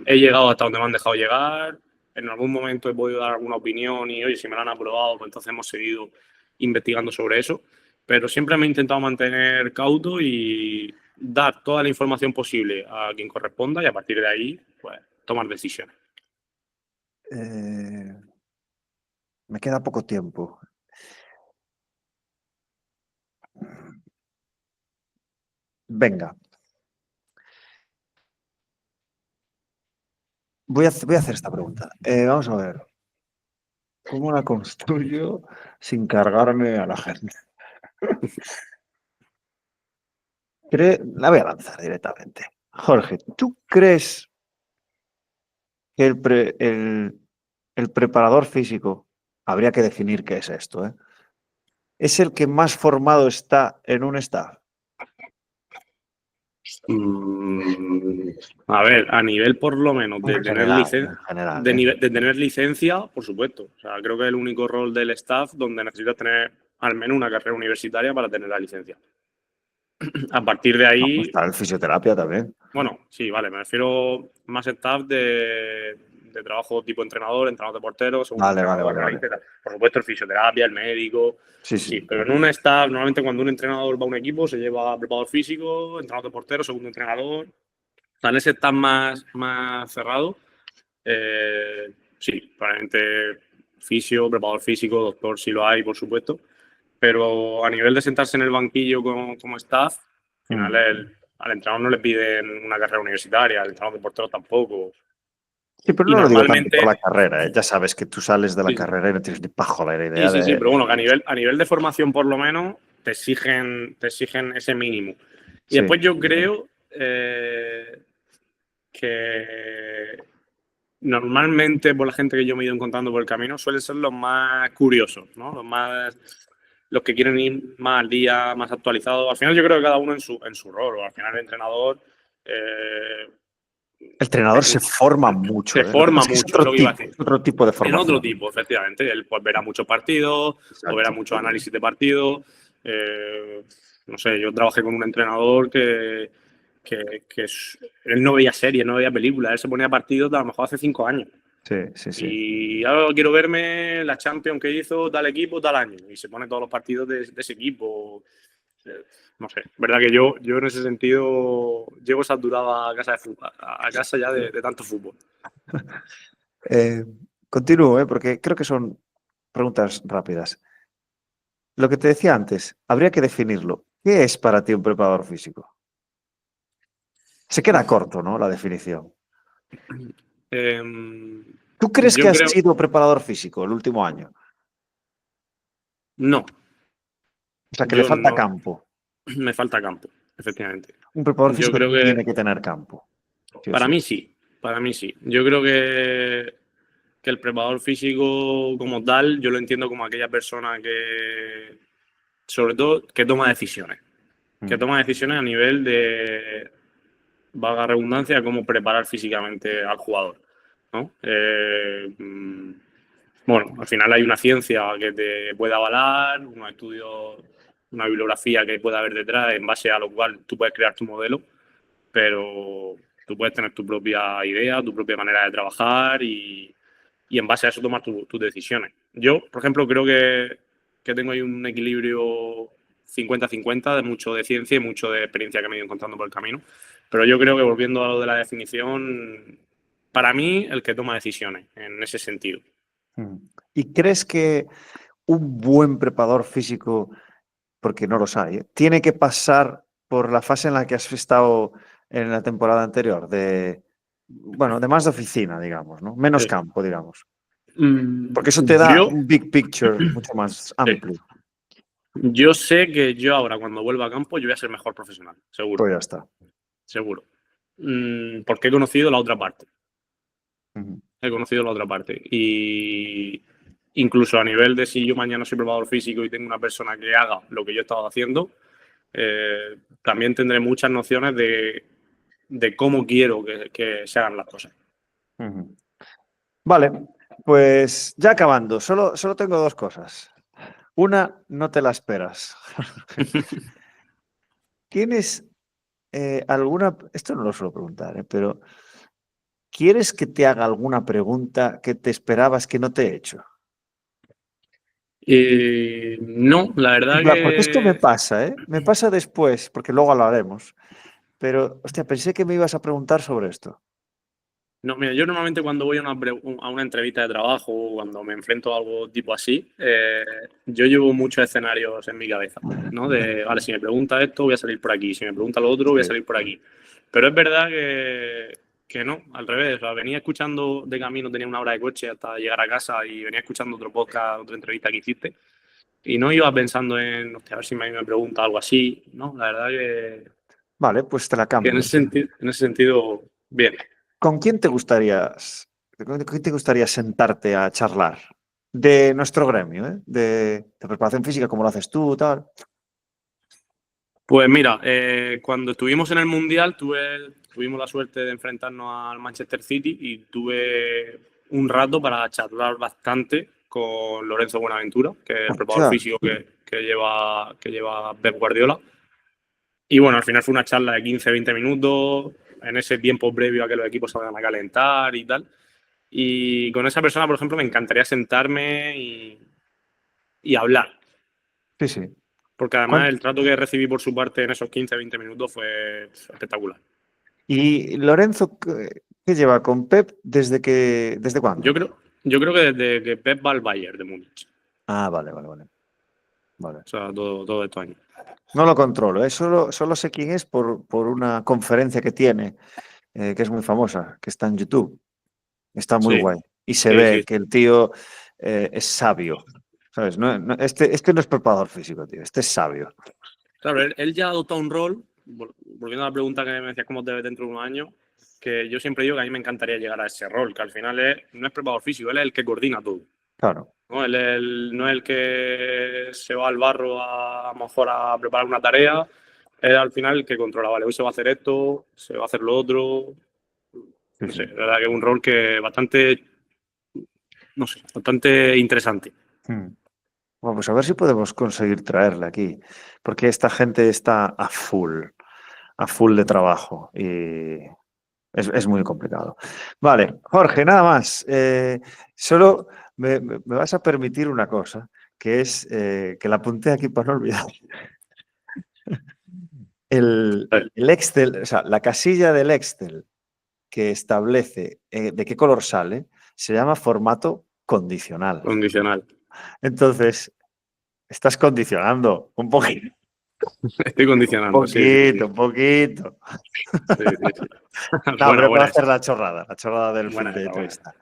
he llegado hasta donde me han dejado llegar, en algún momento he podido dar alguna opinión y, oye, si me la han aprobado, pues entonces hemos seguido investigando sobre eso, pero siempre me he intentado mantener cauto y dar toda la información posible a quien corresponda y a partir de ahí, pues, tomar decisiones. Me queda poco tiempo. Venga. Voy a hacer esta pregunta. Vamos a ver. ¿Cómo la construyo sin cargarme a la gente? La voy a lanzar directamente. Jorge, ¿tú crees que el preparador físico, habría que definir qué es esto, es el que más formado está en un staff? A ver, a nivel por lo menos de tener licencia, por supuesto. O sea, creo que es el único rol del staff donde necesitas tener al menos una carrera universitaria para tener la licencia. A partir de ahí. Está el fisioterapia también. Bueno, sí, vale, me refiero más staff de trabajo tipo entrenador de portero, segundo entrenador, Vale. por supuesto el fisioterapia, el médico. Sí, pero en un staff, normalmente cuando un entrenador va a un equipo se lleva preparador físico, entrenador de portero, segundo entrenador. O sea, en ese staff más cerrado, sí, probablemente fisio, preparador físico, doctor, sí lo hay, por supuesto. Pero a nivel de sentarse en el banquillo como staff, al final al entrenador no le piden una carrera universitaria, al entrenador de portero tampoco. Sí, pero y no lo digo tanto por la normalmente carrera. Ya sabes que tú sales de la carrera y no tienes ni pajolera idea Sí, de... pero bueno, que a nivel de formación por lo menos te exigen ese mínimo. Y después yo creo que normalmente por la gente que yo me he ido encontrando por el camino suelen ser los más curiosos, ¿no? Los que quieren ir más al día, más actualizados. Al final yo creo que cada uno en su rol. Al final el entrenador El entrenador se forma mucho. Se forma mucho, es lo que iba a decir. Es otro tipo de En formación. otro tipo, efectivamente. Él pues verá muchos partidos, o verá muchos análisis de partidos. No sé, yo trabajé con un entrenador que él no veía series, no veía películas. Él se ponía partidos a lo mejor hace 5 años. Sí. Y ahora quiero verme la Champions que hizo tal equipo tal año. Y se pone todos los partidos de ese equipo. No sé, verdad que yo en ese sentido llego saturado a casa ya de tanto fútbol. Continúo, porque creo que son preguntas rápidas. Lo que te decía antes, habría que definirlo. ¿Qué es para ti un preparador físico? Se queda corto, ¿no? La definición. ¿Tú crees que has sido preparador físico el último año? No. O sea, que le Yo falta no, campo. me falta campo, efectivamente. Un preparador Yo físico creo tiene que que tener campo. Sí o para sí. mí sí, para mí sí. Yo creo que el preparador físico como tal, yo lo entiendo como aquella persona que, sobre todo, que toma decisiones. Que toma decisiones a nivel de, valga la redundancia, cómo preparar físicamente al jugador, ¿no? Bueno, al final hay una ciencia que te puede avalar, unos estudios, una bibliografía que pueda haber detrás, en base a lo cual tú puedes crear tu modelo, pero tú puedes tener tu propia idea, tu propia manera de trabajar y en base a eso tomar tus decisiones. Yo, por ejemplo, creo que tengo ahí un equilibrio 50-50, de mucho de ciencia y mucho de experiencia que me he ido encontrando por el camino. Pero yo creo que, volviendo a lo de la definición, para mí, el que toma decisiones en ese sentido. ¿Y crees que un buen preparador físico, porque no los hay, tiene que pasar por la fase en la que has estado en la temporada anterior, bueno, de más de oficina, digamos, ¿no? Menos Sí. campo, digamos? Porque eso te da Yo, un big picture mucho más amplio. yo sé que yo ahora, cuando vuelva a campo, yo voy a ser mejor profesional, seguro, Pues ya está. seguro. Porque he conocido la otra parte. Ujú. He conocido la otra parte. Y incluso a nivel de si yo mañana soy preparador físico y tengo una persona que haga lo que yo he estado haciendo, también tendré muchas nociones de cómo quiero que se hagan las cosas. Ujú. Vale, pues ya acabando, solo tengo dos cosas. Una, no te la esperas. ¿Tienes alguna... Esto no lo suelo preguntar, pero ¿quieres que te haga alguna pregunta que te esperabas que no te he hecho? No, la verdad Porque esto me que pasa, ¿eh? Me pasa después, porque luego lo haremos. Pero, hostia, pensé que me ibas a preguntar sobre esto. no, mira, yo normalmente cuando voy a una entrevista de trabajo o cuando me enfrento a algo tipo así, yo llevo muchos escenarios en mi cabeza, ¿no? De, vale, si me pregunta esto, voy a salir por aquí, si me pregunta lo otro, voy a Sí. salir por aquí. Pero es verdad que no, al revés. O sea, venía escuchando de camino, tenía una hora de coche hasta llegar a casa y venía escuchando otro podcast, otra entrevista que hiciste y no iba pensando en, hostia, a ver si me pregunta algo así, ¿no? La verdad Vale, pues te la que cambio. en ese sentido, bien. ¿Con quién te gustaría sentarte a charlar? De nuestro gremio, ¿eh? De preparación física, como lo haces tú, tal. Pues mira, cuando estuvimos en el Mundial tuvimos la suerte de enfrentarnos al Manchester City y tuve un rato para charlar bastante con Lorenzo Buenaventura, que es el preparador Hostia, físico que lleva Pep Guardiola. Y bueno, al final fue una charla de 15-20 minutos, en ese tiempo previo a que los equipos se vayan a calentar y tal. Y con esa persona, por ejemplo, me encantaría sentarme y hablar, sí, sí. porque además ¿Cuán- el trato que recibí por su parte en esos 15-20 minutos fue espectacular. ¿Y Lorenzo qué lleva con Pep desde Yo cuándo? creo, yo creo que desde que Pep va al Bayern de Múnich, Ah, vale, vale, vale. Vale. o sea, todo estos años. No lo controlo, ¿eh? Solo sé quién es por una conferencia que tiene, que es muy famosa, que está en YouTube. Está muy Sí, guay. Y se sí, sí. ve que el tío es sabio. ¿Sabes? Este no es preparador físico, tío. Este es sabio. Claro, él ya ha adoptado un rol, volviendo a la pregunta que me decías cómo te ves dentro de unos años, que yo siempre digo que a mí me encantaría llegar a ese rol, que al final no es preparador físico, él es el que coordina todo. Claro. ¿No? No es el que se va al barro a lo mejor a preparar una tarea, es al final el que controla, vale, hoy se va a hacer esto, se va a hacer lo otro. Sí, No sí. sé, la verdad que es un rol que bastante, no sé, bastante interesante. Hmm. Bueno, pues a ver si podemos conseguir traerle aquí. Porque esta gente está a full de trabajo. Y es muy complicado. Vale, Jorge, nada más. Solo me vas a permitir una cosa, que es que la apunté aquí para no olvidar. El Excel, o sea, la casilla del Excel que establece de qué color sale, se llama formato condicional. Condicional. Entonces, estás condicionando un poquito. Estoy condicionando, sí, sí, sí. Un poquito. Sí, sí, sí. No, Buena, pero puedo buena hacer esa. la chorrada del fin Buena de esa, buena entrevista. esa.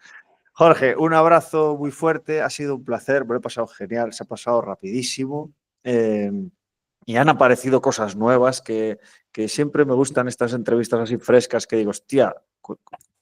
Jorge, un abrazo muy fuerte, ha sido un placer, me lo he pasado genial, se ha pasado rapidísimo. y han aparecido cosas nuevas que siempre me gustan estas entrevistas así frescas que digo, hostia,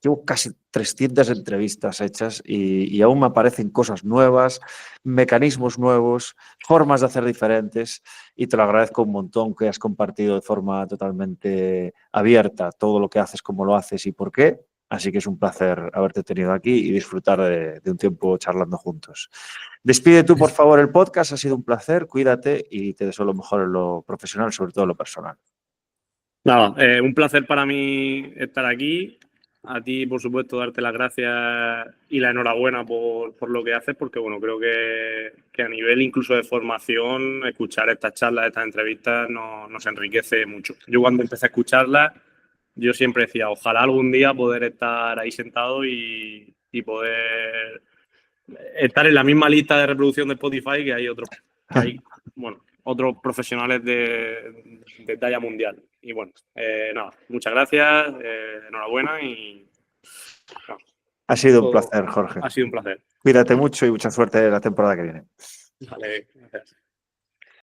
llevo casi 300 entrevistas hechas y aún me aparecen cosas nuevas, mecanismos nuevos, formas de hacer diferentes y te lo agradezco un montón que has compartido de forma totalmente abierta todo lo que haces, cómo lo haces y por qué. Así que es un placer haberte tenido aquí y disfrutar de un tiempo charlando juntos. Despide tú, por favor, el podcast. Ha sido un placer. Cuídate y te deseo lo mejor en lo profesional, sobre todo en lo personal. Nada, un placer para mí estar aquí. A ti, por supuesto, darte las gracias y la enhorabuena por lo que haces, porque bueno, creo que a nivel incluso de formación, escuchar estas charlas, estas entrevistas nos enriquece mucho. Yo cuando empecé a escucharlas, yo siempre decía, ojalá algún día poder estar ahí sentado y poder estar en la misma lista de reproducción de Spotify que hay bueno, otros profesionales de talla mundial. Y bueno, nada, muchas gracias, enhorabuena y no, Ha sido un placer, Jorge. ha sido un placer. Cuídate mucho y mucha suerte la temporada que viene. Vale, gracias.